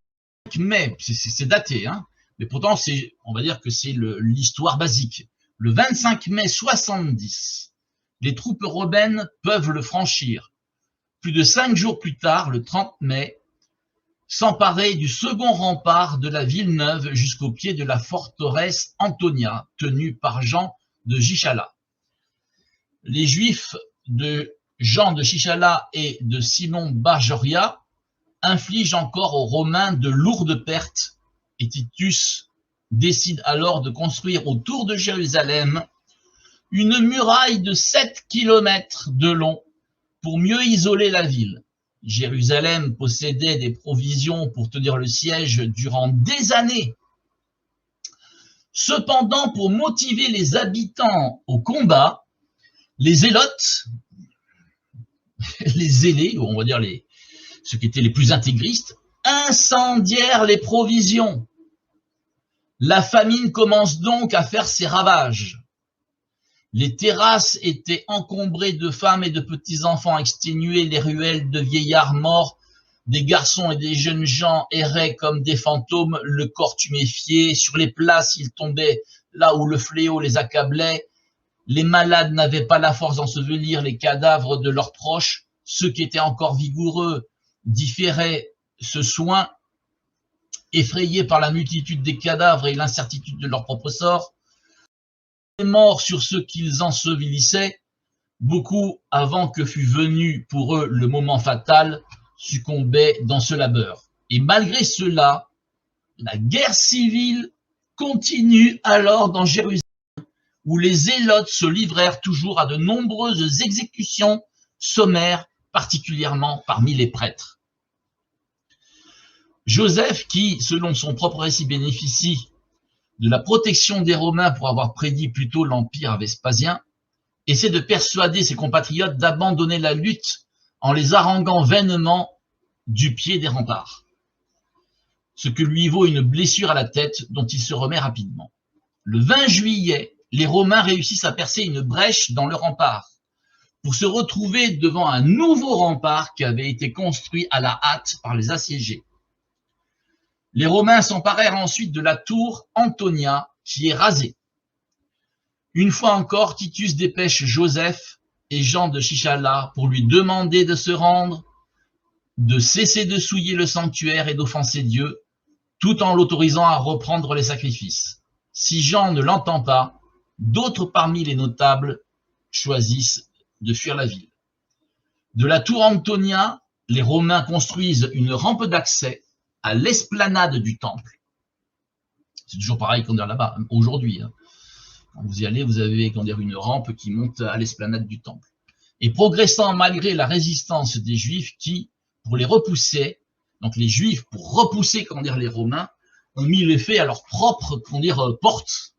5 mai, c'est daté, mais pourtant on va dire que c'est l'histoire basique. Le 25 mai 70, les troupes romaines peuvent le franchir. Plus de 5 jours plus tard, le 30 mai, s'emparer du second rempart de la ville neuve jusqu'au pied de la forteresse Antonia, tenue par Jean de Gichala. Les Juifs de Jean de Gichala et de Simon Bar-Joria infligent encore aux Romains de lourdes pertes, et Titus décide alors de construire autour de Jérusalem une muraille de 7 km de long pour mieux isoler la ville. Jérusalem possédait des provisions pour tenir le siège durant des années. Cependant, pour motiver les habitants au combat, les zélotes, les zélés, ou on va dire ceux qui étaient les plus intégristes, incendièrent les provisions. La famine commence donc à faire ses ravages. Les terrasses étaient encombrées de femmes et de petits-enfants exténués, les ruelles de vieillards morts, des garçons et des jeunes gens erraient comme des fantômes, le corps tuméfié. Sur les places, ils tombaient là où le fléau les accablait. Les malades n'avaient pas la force d'ensevelir les cadavres de leurs proches. Ceux qui étaient encore vigoureux différaient ce soin, effrayés par la multitude des cadavres et l'incertitude de leur propre sort. Les morts sur ceux qu'ils ensevelissaient, beaucoup avant que fût venu pour eux le moment fatal, succombaient dans ce labeur. Et malgré cela, la guerre civile continue alors dans Jérusalem, où les zélotes se livrèrent toujours à de nombreuses exécutions sommaires, particulièrement parmi les prêtres. Joseph, qui, selon son propre récit, bénéficie de la protection des Romains pour avoir prédit plutôt l'empire à Vespasien, essaie de persuader ses compatriotes d'abandonner la lutte en les haranguant vainement du pied des remparts, ce que lui vaut une blessure à la tête dont il se remet rapidement. Le 20 juillet, les Romains réussissent à percer une brèche dans le rempart pour se retrouver devant un nouveau rempart qui avait été construit à la hâte par les assiégés. Les Romains s'emparèrent ensuite de la tour Antonia qui est rasée. Une fois encore, Titus dépêche Joseph et Jean de Gichala pour lui demander de se rendre, de cesser de souiller le sanctuaire et d'offenser Dieu, tout en l'autorisant à reprendre les sacrifices. Si Jean ne l'entend pas, d'autres parmi les notables choisissent de fuir la ville. De la tour Antonia, les Romains construisent une rampe d'accès à l'esplanade du temple. C'est toujours pareil qu'on dit là-bas, aujourd'hui. Quand vous y allez, vous avez une rampe qui monte à l'esplanade du temple. Et progressant malgré la résistance des Juifs qui, pour les repousser, donc les Juifs, pour repousser les Romains, ont mis les faits à leur propre porte.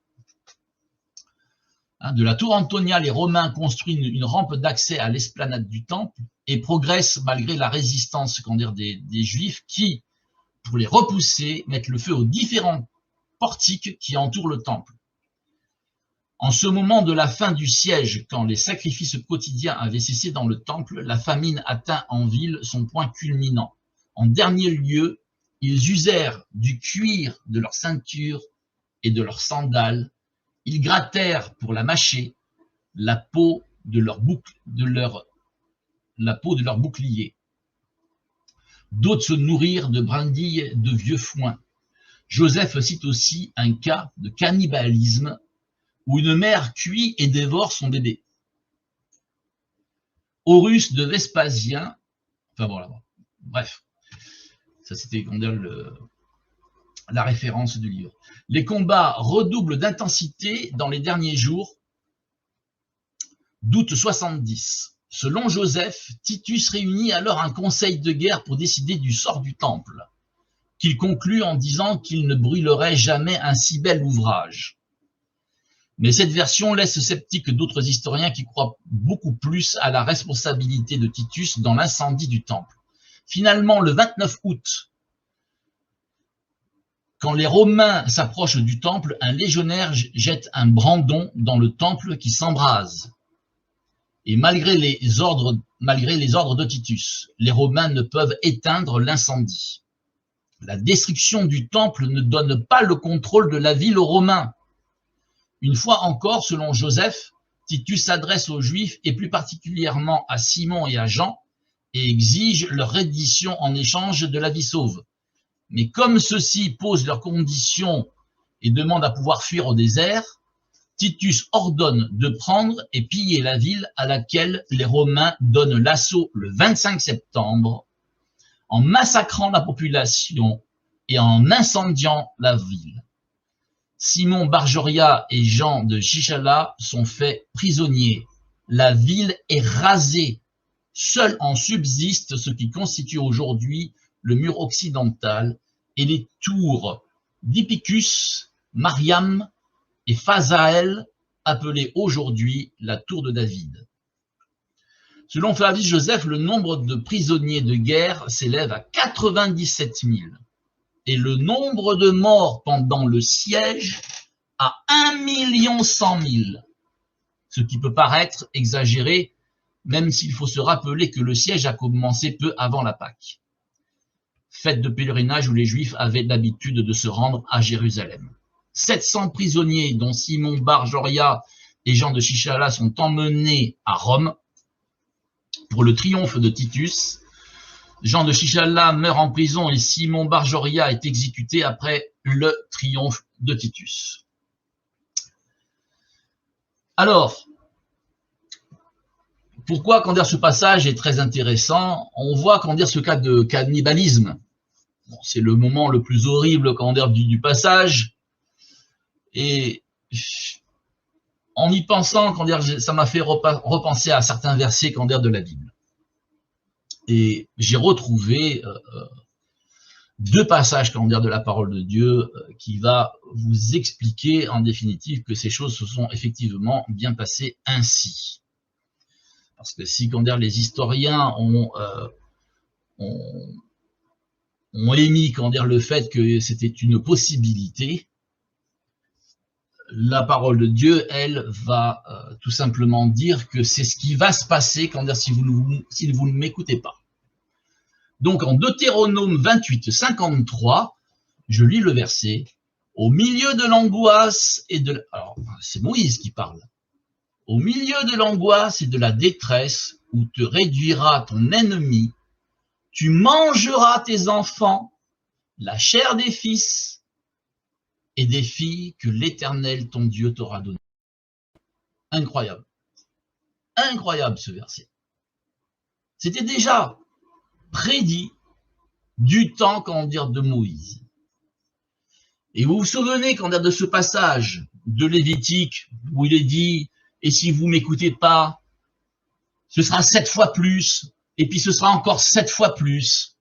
De la tour Antonia, les Romains construisent une rampe d'accès à l'esplanade du temple et progressent malgré la résistance des Juifs qui, pour les repousser, mettent le feu aux différents portiques qui entourent le temple. En ce moment de la fin du siège, quand les sacrifices quotidiens avaient cessé dans le temple, la famine atteint en ville son point culminant. En dernier lieu, ils usèrent du cuir de leur ceinture et de leurs sandales. Ils grattèrent pour la mâcher la peau de leur bouclier. D'autres se nourrirent de brindilles de vieux foin. Joseph cite aussi un cas de cannibalisme où une mère cuit et dévore son bébé. Horus de Vespasien, enfin voilà, bref, ça c'était la référence du livre. Les combats redoublent d'intensité dans les derniers jours d'août 70. Selon Joseph, Titus réunit alors un conseil de guerre pour décider du sort du temple, qu'il conclut en disant qu'il ne brûlerait jamais un si bel ouvrage. Mais cette version laisse sceptique d'autres historiens qui croient beaucoup plus à la responsabilité de Titus dans l'incendie du temple. Finalement, le 29 août, quand les Romains s'approchent du temple, un légionnaire jette un brandon dans le temple qui s'embrase. Et malgré les ordres de Titus, les Romains ne peuvent éteindre l'incendie. La destruction du temple ne donne pas le contrôle de la ville aux Romains. Une fois encore, selon Joseph, Titus s'adresse aux Juifs et plus particulièrement à Simon et à Jean et exige leur reddition en échange de la vie sauve. Mais comme ceux-ci posent leurs conditions et demandent à pouvoir fuir au désert, Titus ordonne de prendre et piller la ville à laquelle les Romains donnent l'assaut le 25 septembre en massacrant la population et en incendiant la ville. Simon Barjoria et Jean de Chichala sont faits prisonniers. La ville est rasée. Seul en subsiste ce qui constitue aujourd'hui le mur occidental et les tours d'Hippicus, Mariam et Phasaël, appelées aujourd'hui la tour de David. Selon Flavius Joseph, le nombre de prisonniers de guerre s'élève à 97 000 et le nombre de morts pendant le siège à 1 100 000, ce qui peut paraître exagéré, même s'il faut se rappeler que le siège a commencé peu avant la Pâque, fête de pèlerinage où les Juifs avaient l'habitude de se rendre à Jérusalem. 700 prisonniers, dont Simon Barjoria et Jean de Chichala, sont emmenés à Rome pour le triomphe de Titus. Jean de Chichala meurt en prison et Simon Barjoria est exécuté après le triomphe de Titus. Alors, pourquoi quand dire ce passage est très intéressant? On voit quand dire ce cas de cannibalisme. Bon, c'est le moment le plus horrible quand dire du passage. Et en y pensant, quand dire, ça m'a fait repenser à certains versets quand dire de la Bible. Et j'ai retrouvé deux passages quand dire de la parole de Dieu qui va vous expliquer en définitive que ces choses se sont effectivement bien passées ainsi. Parce que si quand dire, les historiens ont émis quand dire, le fait que c'était une possibilité, la parole de Dieu, elle, va tout simplement dire que c'est ce qui va se passer quand dire, si vous ne m'écoutez pas. Donc en Deutéronome 28, 53, je lis le verset. Au milieu de l'angoisse et de... Alors, c'est Moïse qui parle. Au milieu de l'angoisse et de la détresse, où te réduira ton ennemi, tu mangeras tes enfants, la chair des fils et des filles que l'Éternel, ton Dieu, t'aura donné. Incroyable. Incroyable ce verset. C'était déjà prédit du temps, comment dire, de Moïse. Et vous vous souvenez, quand dire, de ce passage de Lévitique, où il est dit, et si vous m'écoutez pas, ce sera 7 fois plus, et puis ce sera encore 7 fois plus.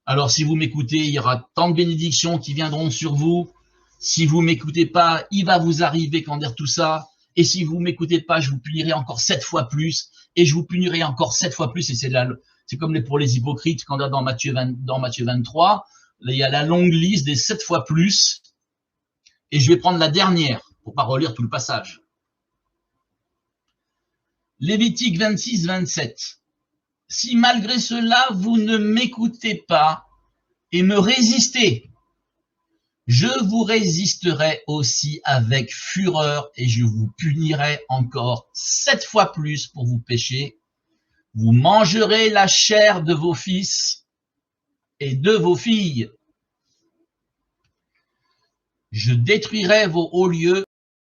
Alors si vous m'écoutez, il y aura tant de bénédictions qui viendront sur vous. Si vous m'écoutez pas, il va vous arriver, quand dire, tout ça. Et si vous m'écoutez pas, je vous punirai encore 7 fois plus, et je vous punirai encore 7 fois plus, et c'est comme pour les hypocrites, quand dans Matthieu 23, il y a la longue liste des 7 fois plus, et je vais prendre la dernière, pour pas relire tout le passage. Lévitique 26, 27. si malgré cela, vous ne m'écoutez pas et me résistez, je vous résisterai aussi avec fureur et je vous punirai encore 7 fois plus pour vos péchés. Vous mangerez la chair de vos fils et de vos filles. Je détruirai vos hauts lieux,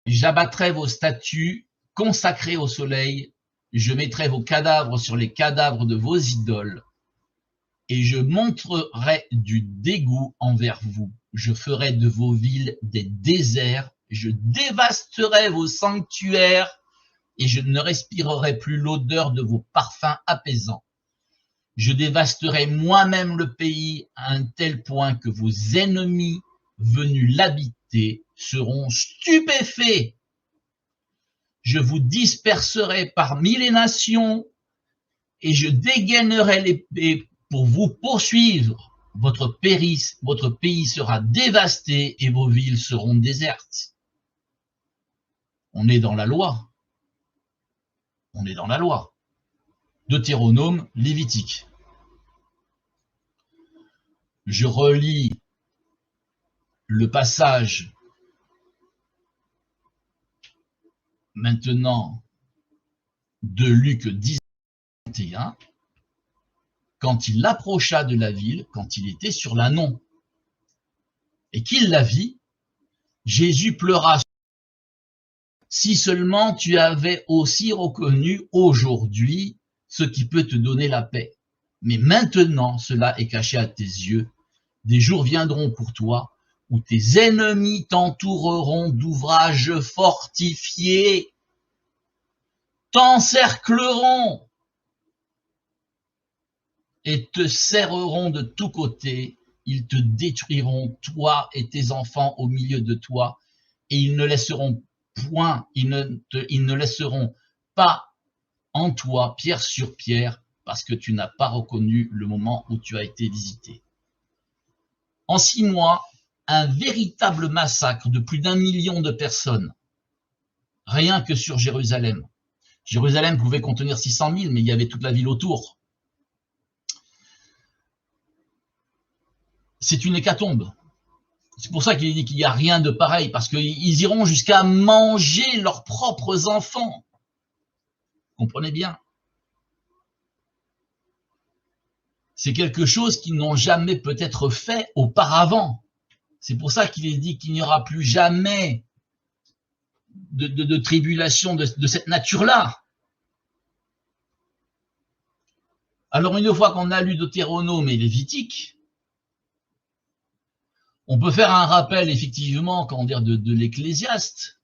j'abattrai vos statues consacrées au soleil, je mettrai vos cadavres sur les cadavres de vos idoles, et je montrerai du dégoût envers vous. Je ferai de vos villes des déserts, je dévasterai vos sanctuaires, et je ne respirerai plus l'odeur de vos parfums apaisants. Je dévasterai moi-même le pays à un tel point que vos ennemis venus l'habiter seront stupéfaits. Je vous disperserai parmi les nations et je dégainerai l'épée pour vous poursuivre. Votre pays sera dévasté et vos villes seront désertes. On est dans la loi. On est dans la loi. Deutéronome, Lévitique. Je relis le passage maintenant de Luc 10, 21, quand il approcha de la ville, quand il était sur l'Anon, et qu'il la vit, Jésus pleura. Si seulement tu avais aussi reconnu aujourd'hui ce qui peut te donner la paix. Mais maintenant, cela est caché à tes yeux. Des jours viendront pour toi où tes ennemis t'entoureront d'ouvrages fortifiés, t'encercleront et te serreront de tous côtés. Ils te détruiront, toi et tes enfants au milieu de toi, et ils ne laisseront pas en toi pierre sur pierre, parce que tu n'as pas reconnu le moment où tu as été visité. En 6 mois, un véritable massacre de plus d'1 million de personnes, rien que sur Jérusalem. Jérusalem pouvait contenir 600 000, mais il y avait toute la ville autour. C'est une hécatombe. C'est pour ça qu'il dit qu'il n'y a rien de pareil, parce qu'ils iront jusqu'à manger leurs propres enfants. Comprenez bien. C'est quelque chose qu'ils n'ont jamais peut-être fait auparavant. C'est pour ça qu'il est dit qu'il n'y aura plus jamais de tribulation de cette nature-là. Alors une fois qu'on a lu Deutéronome et Lévitique, on peut faire un rappel effectivement, comment dire, de l'Ecclésiaste.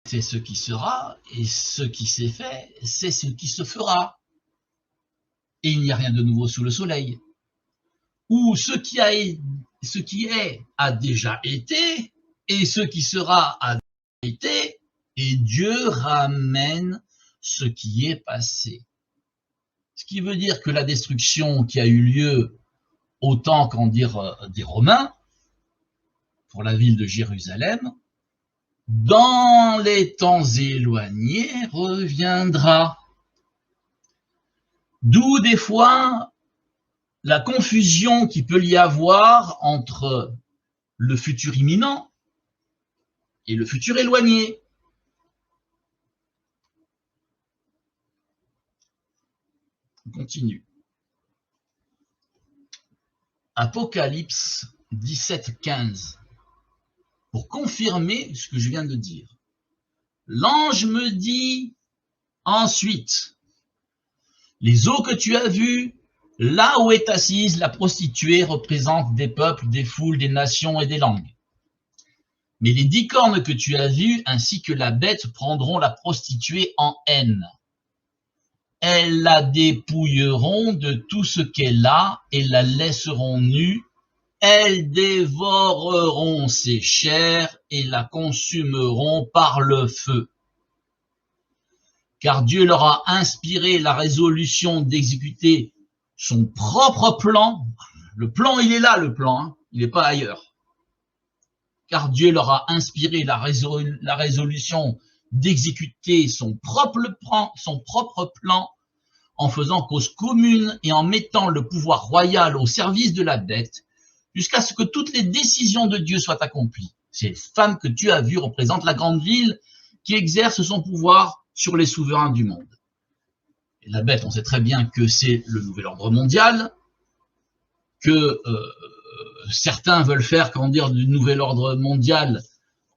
C'est ce qui sera, et ce qui s'est fait, c'est ce qui se fera. Et il n'y a rien de nouveau sous le soleil. Ou ce qui est a déjà été, et ce qui sera a déjà été, et Dieu ramène ce qui est passé. Ce qui veut dire que la destruction qui a eu lieu au temps, des Romains, pour la ville de Jérusalem, dans les temps éloignés, reviendra. D'où des fois la confusion qui peut y avoir entre le futur imminent et le futur éloigné. On continue. Apocalypse 17:15. Pour confirmer ce que je viens de dire. L'ange me dit ensuite, les eaux que tu as vues, là où est assise la prostituée, représentent des peuples, des foules, des nations et des langues. Mais les 10 cornes que tu as vues, ainsi que la bête, prendront la prostituée en haine. Elles la dépouilleront de tout ce qu'elle a et la laisseront nue. Elles dévoreront ses chairs et la consumeront par le feu. Car Dieu leur a inspiré la résolution d'exécuter son propre plan. Le plan, il est là, le plan, hein, il n'est pas ailleurs. Car Dieu leur a inspiré la résolution d'exécuter son propre plan en faisant cause commune et en mettant le pouvoir royal au service de la bête, jusqu'à ce que toutes les décisions de Dieu soient accomplies. Ces femmes que tu as vues représentent la grande ville qui exerce son pouvoir sur les souverains du monde. Et la bête, on sait très bien que c'est le nouvel ordre mondial, que certains veulent faire, comment dire, du nouvel ordre mondial,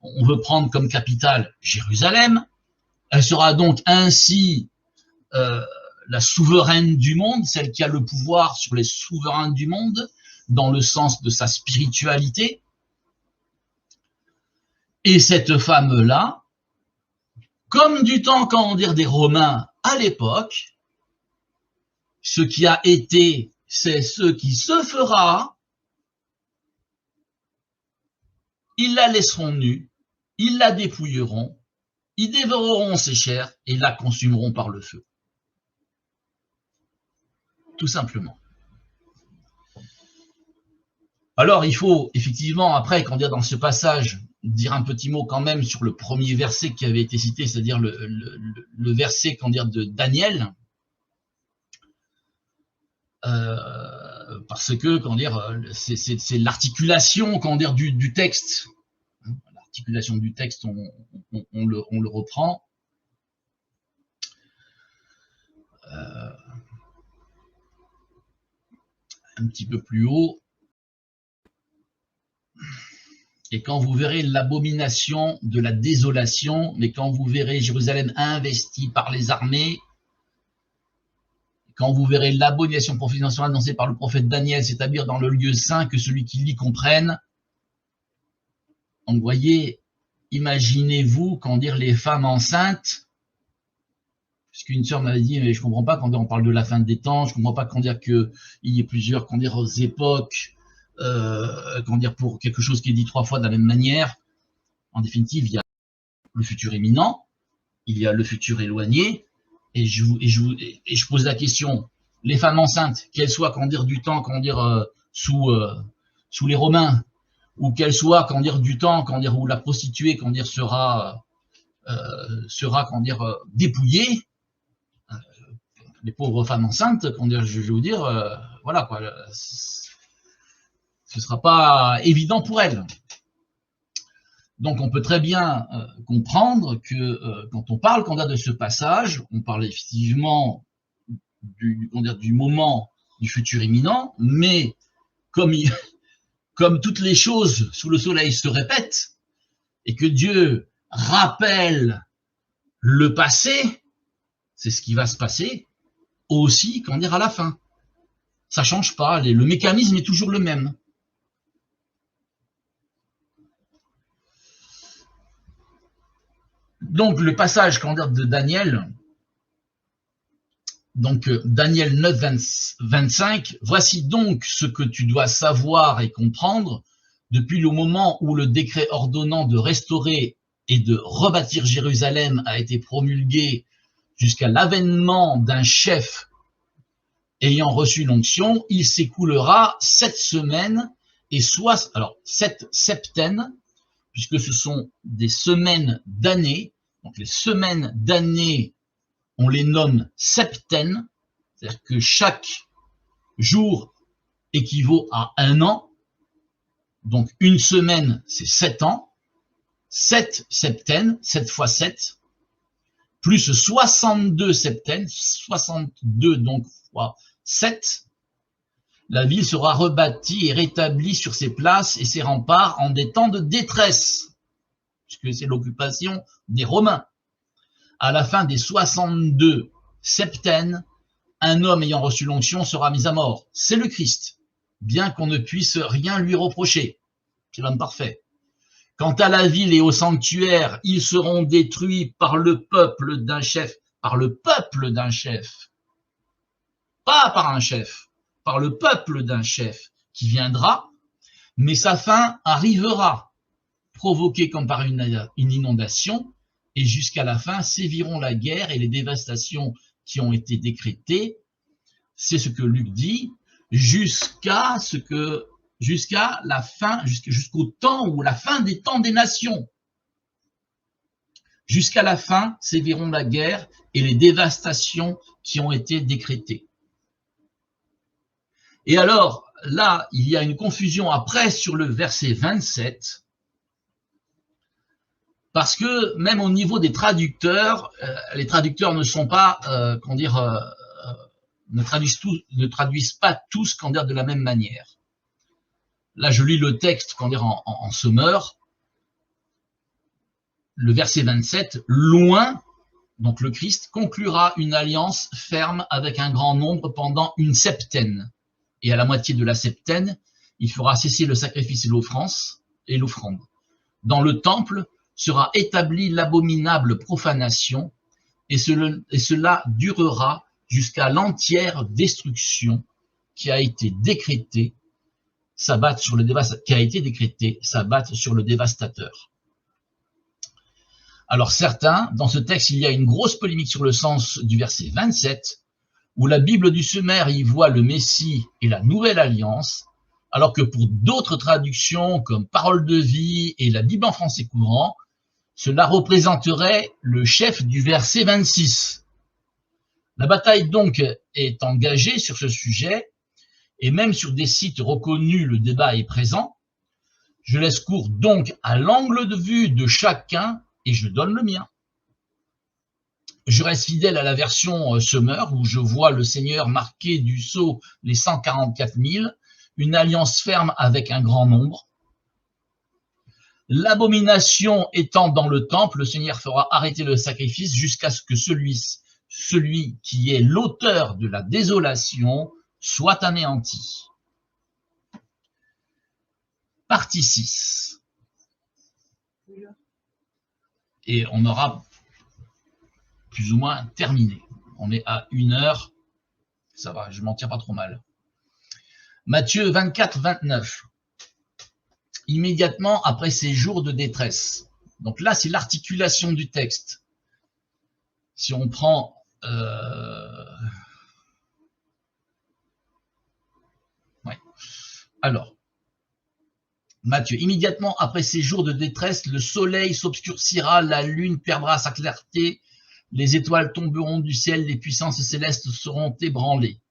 on veut prendre comme capitale Jérusalem. Elle sera donc ainsi la souveraine du monde, celle qui a le pouvoir sur les souverains du monde, dans le sens de sa spiritualité. Et cette femme-là, comme du temps, comment dire, des Romains à l'époque, ce qui a été, c'est ce qui se fera. Ils la laisseront nue, ils la dépouilleront, ils dévoreront ses chairs et la consumeront par le feu. Tout simplement. Alors, il faut effectivement, après, quand dire dans ce passage, dire un petit mot quand même sur le premier verset qui avait été cité, c'est-à-dire le verset, quand dire, de Daniel, parce que, comment dire, c'est l'articulation, comment dire, du texte. L'articulation du texte, on le reprend. Un petit peu plus haut. Et quand vous verrez l'abomination de la désolation, mais quand vous verrez Jérusalem investie par les armées, quand vous verrez l'abomination prophétique annoncée par le prophète Daniel s'établir dans le lieu saint, que celui qui lit comprenne. Donc, vous voyez, imaginez-vous, quand dire les femmes enceintes, puisqu'une sœur m'avait dit, mais je ne comprends pas quand on parle de la fin des temps, je ne comprends pas quand dire qu'il y ait plusieurs quand dire, époques, comment dire, pour quelque chose qui est dit 3 fois de la même manière. En définitive, il y a le futur imminent, il y a le futur éloigné, et je pose la question, les femmes enceintes, qu'elles soient, comment dire, du temps, comment dire, sous les Romains, ou qu'elles soient, comment dire, du temps, comment dire, où la prostituée, comment dire, sera comment dire, dépouillée, les pauvres femmes enceintes, comment dire, je vais vous dire, voilà quoi, ce ne sera pas évident pour elles. Donc on peut très bien comprendre que quand on parle de ce passage, on parle effectivement du moment du futur imminent, mais comme toutes les choses sous le soleil se répètent, et que Dieu rappelle le passé, c'est ce qui va se passer aussi, comment dire, à la fin. Ça ne change pas, le mécanisme est toujours le même. Donc le passage, comment dire, de Daniel, donc Daniel 9, 25, voici donc ce que tu dois savoir et comprendre depuis le moment où le décret ordonnant de restaurer et de rebâtir Jérusalem a été promulgué jusqu'à l'avènement d'un chef ayant reçu l'onction, il s'écoulera 7 semaines et 7 septaines, puisque ce sont des semaines d'année. Donc les semaines d'année, on les nomme septaines, c'est-à-dire que chaque jour équivaut à 1 an. Donc une semaine, c'est 7 ans. 7 septaines, 7 fois 7, plus 62 septaines, 62 donc fois 7. La ville sera rebâtie et rétablie sur ses places et ses remparts en des temps de détresse, puisque c'est l'occupation des Romains. À la fin des 62 septaines, un homme ayant reçu l'onction sera mis à mort. C'est le Christ, bien qu'on ne puisse rien lui reprocher. C'est l'homme parfait. Quant à la ville et au sanctuaire, ils seront détruits par le peuple d'un chef. Par le peuple d'un chef. Pas par un chef. Par le peuple d'un chef qui viendra, mais sa fin arrivera, provoquée comme par une inondation, et jusqu'à la fin séviront la guerre et les dévastations qui ont été décrétées. C'est ce que Luc dit, jusqu'à la fin, jusqu'au temps où la fin des temps des nations. Jusqu'à la fin, séviront la guerre et les dévastations qui ont été décrétées. Et alors, là, il y a une confusion après sur le verset 27, parce que même au niveau des traducteurs, les traducteurs ne sont pas, ne traduisent pas tous, de la même manière. Là, je lis le texte, en semeur. Le verset 27, loin, donc le Christ, conclura une alliance ferme avec un grand nombre pendant une septaine. Et à la moitié de la septaine, il fera cesser le sacrifice et l'offrande. Dans le temple sera établie l'abominable profanation, et cela durera jusqu'à l'entière destruction qui a été décrétée, s'abattre sur le dévastateur. Alors certains, dans ce texte, il y a une grosse polémique sur le sens du verset 27, où la Bible du Semeur y voit le Messie et la Nouvelle Alliance, alors que pour d'autres traductions, comme Parole de vie et la Bible en français courant, cela représenterait le chef du verset 26. La bataille donc est engagée sur ce sujet, et même sur des sites reconnus, le débat est présent. Je laisse cours donc à l'angle de vue de chacun, et je donne le mien. Je reste fidèle à la version Semeur, où je vois le Seigneur marquer du sceau les 144 000, une alliance ferme avec un grand nombre. L'abomination étant dans le temple, le Seigneur fera arrêter le sacrifice jusqu'à ce que celui qui est l'auteur de la désolation soit anéanti. Partie 6. Et on aura plus ou moins terminé. On est à 1 heure. Ça va, je m'en tire pas trop mal. Matthieu 24, 29. Immédiatement après ces jours de détresse. Donc là, c'est l'articulation du texte. Si on prend... Ouais. Alors, Matthieu, immédiatement après ces jours de détresse, le soleil s'obscurcira, la lune perdra sa clarté, les étoiles tomberont du ciel, les puissances célestes seront ébranlées.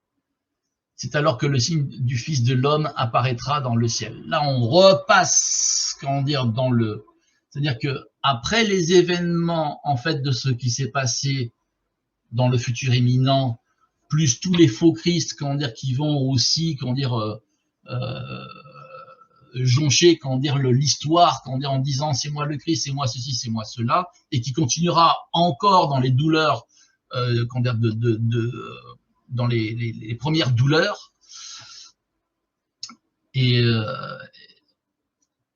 C'est alors que le signe du Fils de l'homme apparaîtra dans le ciel. Là, on repasse, dans le... C'est-à-dire que après les événements, en fait, de ce qui s'est passé dans le futur imminent, plus tous les faux Christ, qui vont aussi, joncher, l'histoire, en disant c'est moi le Christ, c'est moi ceci, c'est moi cela, et qui continuera encore dans les douleurs, dans les premières douleurs. Et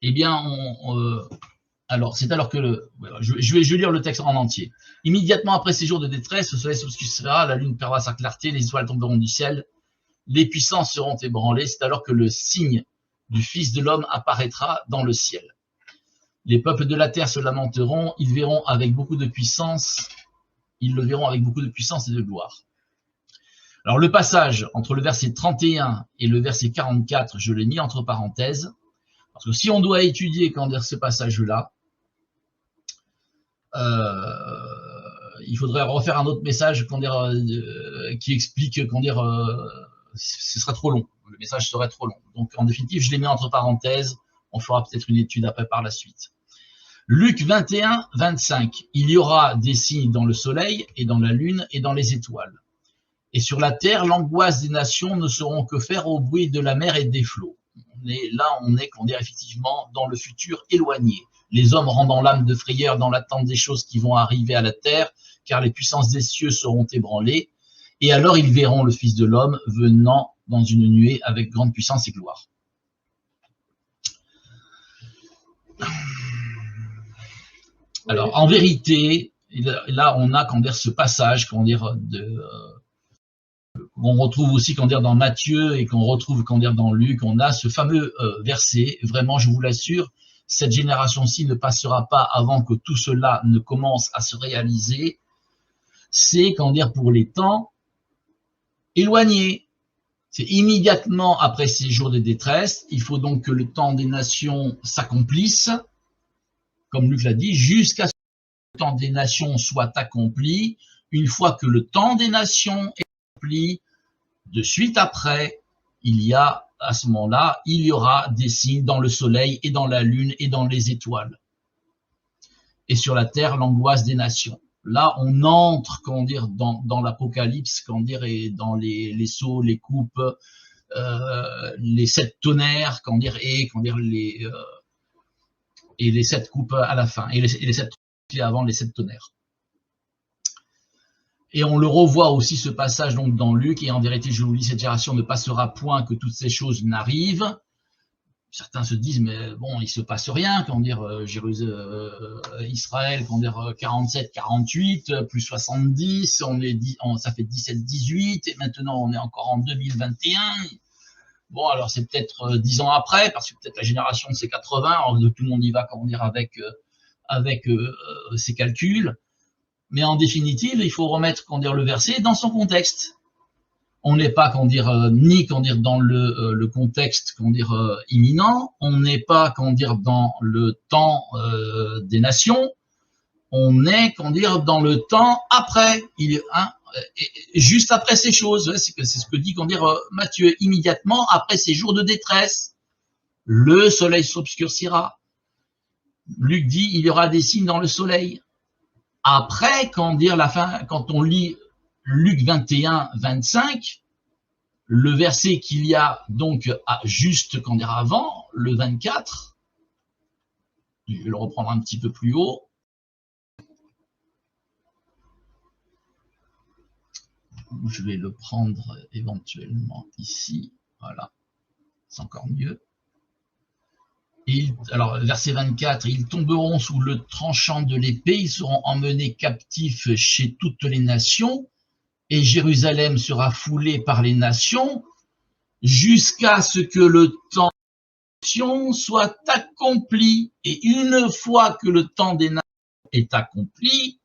eh bien, alors c'est alors que je vais lire le texte en entier. Immédiatement après ces jours de détresse, le soleil s'obscurcira, la lune perdra sa clarté, les étoiles tomberont du ciel, les puissances seront ébranlées. C'est alors que le signe du Fils de l'homme apparaîtra dans le ciel. Les peuples de la terre se lamenteront, ils le verront avec beaucoup de puissance et de gloire. Alors le passage entre le verset 31 et le verset 44, je l'ai mis entre parenthèses, parce que si on doit étudier ce passage-là, il faudrait refaire un autre message qui explique, ce sera trop long. Le message serait trop long. Donc, en définitive, je les mets entre parenthèses. On fera peut-être une étude après par la suite. Luc 21, 25. Il y aura des signes dans le soleil et dans la lune et dans les étoiles. Et sur la terre, l'angoisse des nations ne seront que faire au bruit de la mer et des flots. On est effectivement dans le futur éloigné. Les hommes rendant l'âme de frayeur dans l'attente des choses qui vont arriver à la terre, car les puissances des cieux seront ébranlées. Et alors ils verront le Fils de l'homme venant dans une nuée avec grande puissance et gloire. Alors, en vérité, là, on a ce passage, qu'on retrouve aussi dans Matthieu et qu'on retrouve dans Luc. On a ce fameux verset. Vraiment, je vous l'assure, cette génération-ci ne passera pas avant que tout cela ne commence à se réaliser. C'est pour les temps éloignés. C'est immédiatement après ces jours de détresse. Il faut donc que le temps des nations s'accomplisse, comme Luc l'a dit, jusqu'à ce que temps des nations soit accompli. Une fois que le temps des nations est accompli, de suite après, à ce moment-là, il y aura des signes dans le soleil et dans la lune et dans les étoiles. Et sur la terre, l'angoisse des nations. Là, on entre, comment dire, dans l'Apocalypse, comment dire, et dans les sceaux, les coupes, les 7 tonnerres, comment dire, et les 7 coupes à la fin, et les 7 avant les 7 tonnerres. Et on le revoit aussi, ce passage donc dans Luc, et en vérité, je vous lis, cette génération ne passera point que toutes ces choses n'arrivent. Certains se disent, mais bon, il se passe rien, comment dire, Israël, comment dire, 47, 48, plus 70, ça fait 17, 18, et maintenant on est encore en 2021. Bon, alors c'est peut-être 10 ans après, parce que peut-être la génération c'est 80, alors tout le monde y va, comment dire, avec ses calculs. Mais en définitive, il faut remettre, comment dire, le verset dans son contexte. On n'est pas, comment dire, ni, comment dire, dans le contexte, comment dire, imminent. On n'est pas, comment dire, dans le temps des nations. On est, comment dire, dans le temps après. Juste après ces choses. C'est ce que dit, comment dire, Matthieu. Immédiatement après ces jours de détresse, le soleil s'obscurcira. Luc dit, il y aura des signes dans le soleil. Après, comment dire, la fin, quand on lit Luc 21, 25, le verset qu'il y a donc juste, comment dire, avant, le 24, je vais le reprendre un petit peu plus haut. Je vais le prendre éventuellement ici, voilà, c'est encore mieux. Alors, verset 24, ils tomberont sous le tranchant de l'épée, ils seront emmenés captifs chez toutes les nations, et Jérusalem sera foulée par les nations, jusqu'à ce que le temps des nations soit accompli. Et une fois que le temps des nations est accompli,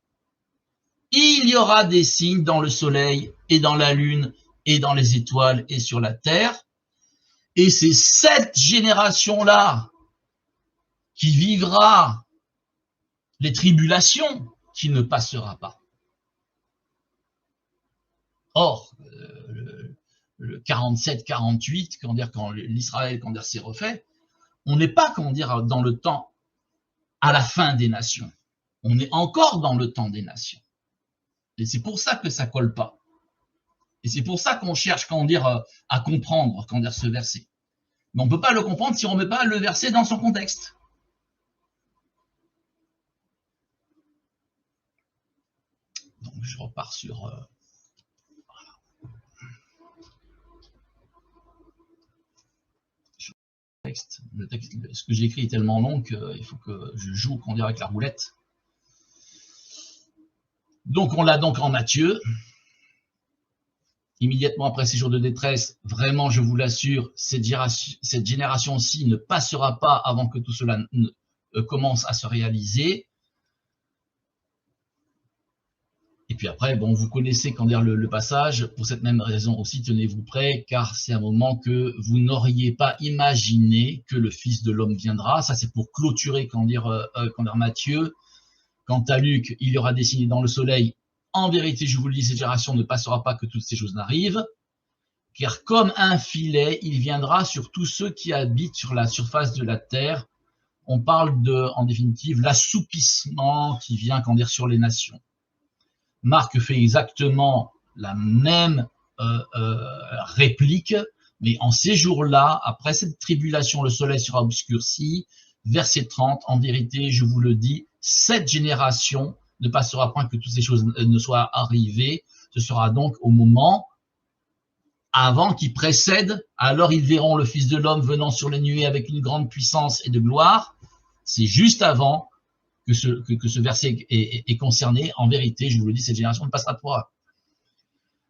il y aura des signes dans le soleil, et dans la lune, et dans les étoiles, et sur la terre. Et c'est cette génération-là qui vivra les tribulations, qui ne passera pas. Or, le 47-48, quand l'Israël s'est refait, on n'est pas, comment dire, dans le temps à la fin des nations. On est encore dans le temps des nations. Et c'est pour ça que ça colle pas. Et c'est pour ça qu'on cherche, comment dire, à comprendre, comment dire, ce verset. Mais on ne peut pas le comprendre si on ne met pas le verset dans son contexte. Donc je repars sur voilà. Le texte, ce que j'ai écrit est tellement long qu'il faut que je joue, qu'on dirait, avec la roulette. Donc on l'a donc en Matthieu. Immédiatement après ces jours de détresse, vraiment, je vous l'assure, cette génération-ci ne passera pas avant que tout cela commence à se réaliser. Et puis après, bon, vous connaissez, quand dire, le passage. Pour cette même raison aussi, tenez-vous prêts, car c'est un moment que vous n'auriez pas imaginé que le Fils de l'homme viendra. Ça, c'est pour clôturer, quand dire Matthieu. Quant à Luc, il y aura des signes dans le soleil. En vérité, je vous le dis, cette génération ne passera pas que toutes ces choses n'arrivent. Car comme un filet, il viendra sur tous ceux qui habitent sur la surface de la terre. On parle de, en définitive, l'assoupissement qui vient, quand dire, sur les nations. Marc fait exactement la même réplique, mais en ces jours-là, après cette tribulation, le soleil sera obscurci. Verset 30, en vérité, je vous le dis, cette génération ne passera point que toutes ces choses ne soient arrivées. Ce sera donc au moment avant qui précède, alors ils verront le Fils de l'homme venant sur les nuées avec une grande puissance et de gloire. C'est juste avant que ce verset est concerné. En vérité, je vous le dis, cette génération ne passera pas.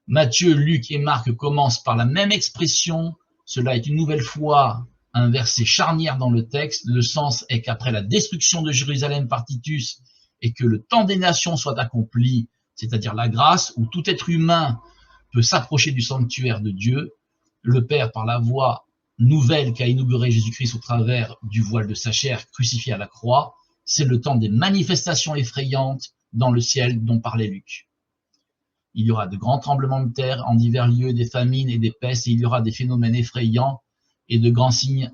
Matthieu, Luc et Marc commencent par la même expression. Cela est une nouvelle fois un verset charnière dans le texte. Le sens est qu'après la destruction de Jérusalem par Titus et que le temps des nations soit accompli, c'est-à-dire la grâce, où tout être humain peut s'approcher du sanctuaire de Dieu, le Père, par la voie nouvelle qu'a inaugurée Jésus-Christ au travers du voile de sa chair crucifié à la croix, c'est le temps des manifestations effrayantes dans le ciel dont parlait Luc. Il y aura de grands tremblements de terre en divers lieux, des famines et des pestes, et il y aura des phénomènes effrayants et de grands signes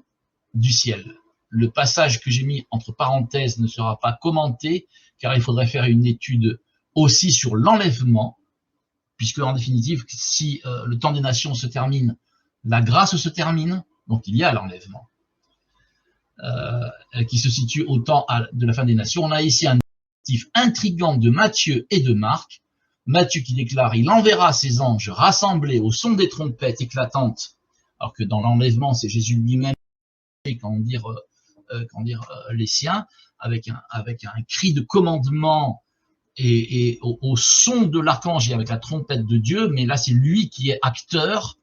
du ciel. Le passage que j'ai mis entre parenthèses ne sera pas commenté, car il faudrait faire une étude aussi sur l'enlèvement, puisque en définitive, si le temps des nations se termine, la grâce se termine, donc il y a l'enlèvement, qui se situe au temps de la fin des nations. On a ici un motif intrigant de Matthieu et de Marc. Matthieu qui déclare « Il enverra ses anges rassemblés au son des trompettes éclatantes », alors que dans l'enlèvement, c'est Jésus lui-même, les siens, avec un cri de commandement et au son de l'archange et avec la trompette de Dieu, mais là c'est lui qui est acteur.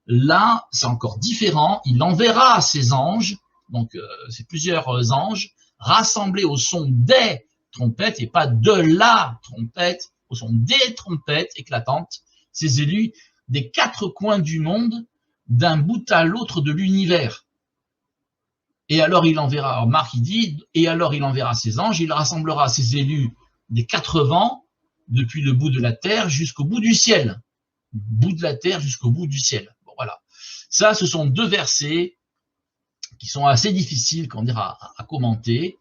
Là, c'est encore différent, il enverra ses anges, donc c'est plusieurs anges, rassemblés au son des trompettes et pas de la trompette, au son des trompettes éclatantes, ces élus des quatre coins du monde, d'un bout à l'autre de l'univers. Et alors il enverra, alors Marc il dit, et alors il enverra ses anges, il rassemblera ses élus des quatre vents, depuis le bout de la terre jusqu'au bout du ciel. Bout de la terre jusqu'au bout du ciel. Bon, voilà. Ça, ce sont deux versets qui sont assez difficiles à commenter.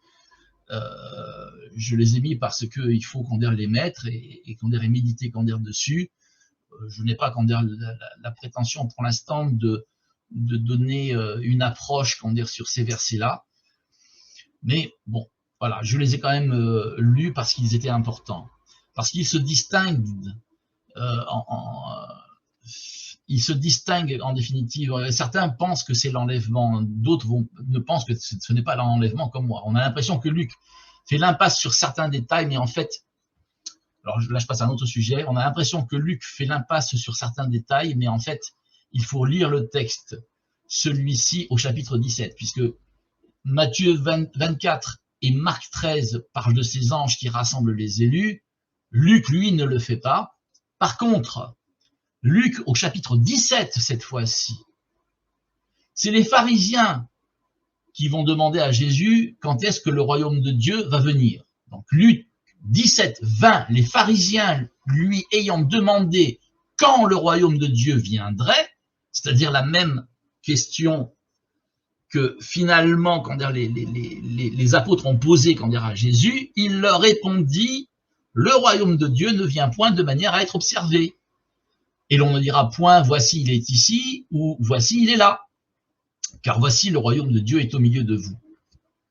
Je les ai mis parce qu'il faut les mettre et méditer dessus. Je n'ai pas la prétention pour l'instant de donner une approche sur ces versets-là. Mais bon, voilà, je les ai quand même lus parce qu'ils étaient importants. Parce qu'ils se distinguent ils se distinguent en définitive. Certains pensent que c'est l'enlèvement, d'autres ne pensent que ce n'est pas l'enlèvement comme moi. On a l'impression que Luc fait l'impasse sur certains détails, mais en fait, alors là je passe à un autre sujet, on a l'impression que Luc fait l'impasse sur certains détails, mais en fait, il faut lire le texte, celui-ci au chapitre 17, puisque Matthieu 24 et Marc 13 parlent de ces anges qui rassemblent les élus. Luc, lui, ne le fait pas. Par contre, Luc, au chapitre 17, cette fois-ci, c'est les pharisiens qui vont demander à Jésus quand est-ce que le royaume de Dieu va venir. Donc Luc 17, 20, les pharisiens lui ayant demandé quand le royaume de Dieu viendrait, c'est-à-dire la même question que finalement les apôtres ont posée à Jésus, il leur répondit « Le royaume de Dieu ne vient point de manière à être observé. » Et l'on ne dira point « Voici, il est ici » ou « Voici, il est là ». Car voici, le royaume de Dieu est au milieu de vous.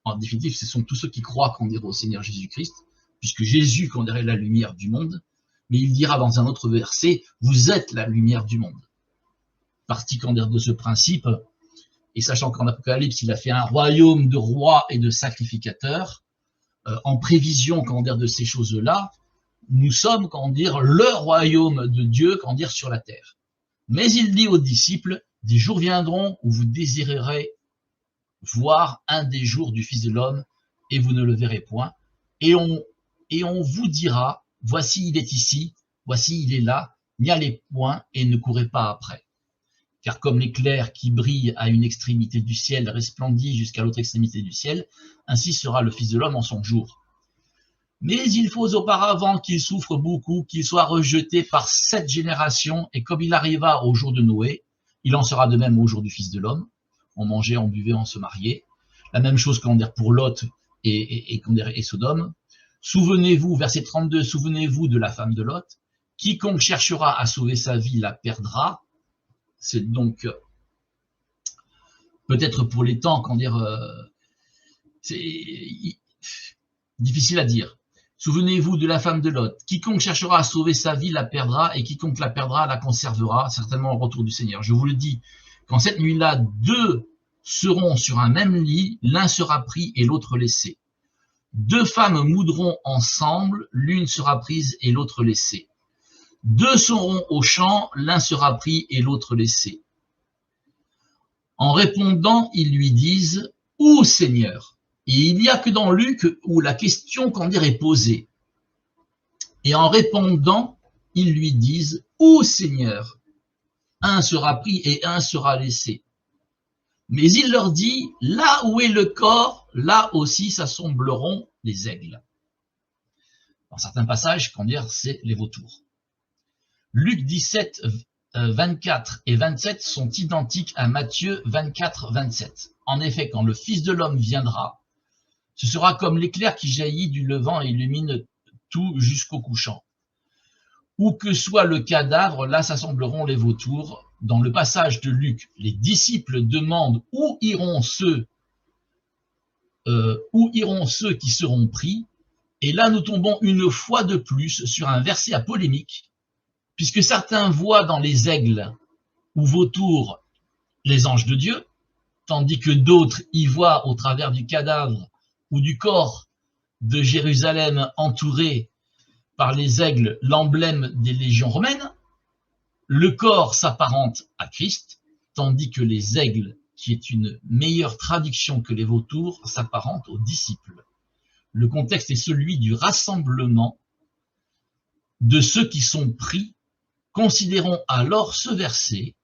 En définitive, ce sont tous ceux qui croient au Seigneur Jésus-Christ, puisque Jésus est la lumière du monde, mais il dira dans un autre verset « Vous êtes la lumière du monde ». Parti de ce principe, et sachant qu'en Apocalypse, il a fait un royaume de rois et de sacrificateurs, en prévision de ces choses-là, nous sommes le royaume de Dieu sur la terre. Mais il dit aux disciples, des jours viendront où vous désirerez voir un des jours du Fils de l'homme et vous ne le verrez point. Et on vous dira, voici il est ici, voici il est là, n'y allez point et ne courez pas après. Car comme l'éclair qui brille à une extrémité du ciel resplendit jusqu'à l'autre extrémité du ciel, ainsi sera le Fils de l'homme en son jour. Mais il faut auparavant qu'il souffre beaucoup, qu'il soit rejeté par cette génération, et comme il arriva au jour de Noé, il en sera de même au jour du Fils de l'homme. On mangeait, on buvait, on se mariait. La même chose pour Lot et Sodome. Souvenez-vous, verset 32, souvenez-vous de la femme de Lot. Quiconque cherchera à sauver sa vie la perdra. C'est donc peut-être pour les temps, c'est difficile à dire. Souvenez-vous de la femme de Lot. Quiconque cherchera à sauver sa vie la perdra, et quiconque la perdra la conservera, certainement au retour du Seigneur. Je vous le dis, quand cette nuit-là, deux seront sur un même lit, l'un sera pris et l'autre laissé. Deux femmes moudront ensemble, l'une sera prise et l'autre laissée. Deux seront au champ, l'un sera pris et l'autre laissé. En répondant, ils lui disent « Où, Seigneur ?» Et il n'y a que dans Luc où la question est posée. Et en répondant, ils lui disent « Où, Seigneur ?» Un sera pris et un sera laissé. Mais il leur dit « Là où est le corps, là aussi s'assembleront les aigles. » dans certains passages, qu'on dire c'est les vautours. Luc 17, 24 et 27 sont identiques à Matthieu 24, 27. En effet, quand le Fils de l'homme viendra, ce sera comme l'éclair qui jaillit du levant et illumine tout jusqu'au couchant. Où que soit le cadavre, là s'assembleront les vautours. Dans le passage de Luc, les disciples demandent où iront ceux qui seront pris. Et là, nous tombons une fois de plus sur un verset à polémique, puisque certains voient dans les aigles ou vautours les anges de Dieu, tandis que d'autres y voient au travers du cadavre ou du corps de Jérusalem entouré par les aigles l'emblème des légions romaines. Le corps s'apparente à Christ, tandis que les aigles, qui est une meilleure traduction que les vautours, s'apparentent aux disciples. Le contexte est celui du rassemblement de ceux qui sont pris. Considérons alors ce verset,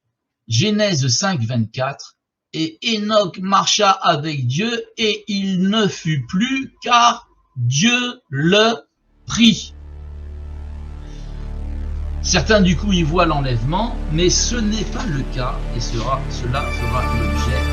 Genèse 5, 24, « Et Enoch marcha avec Dieu, et il ne fut plus, car Dieu le prit. » Certains du coup y voient l'enlèvement, mais ce n'est pas le cas, et cela fera l'objet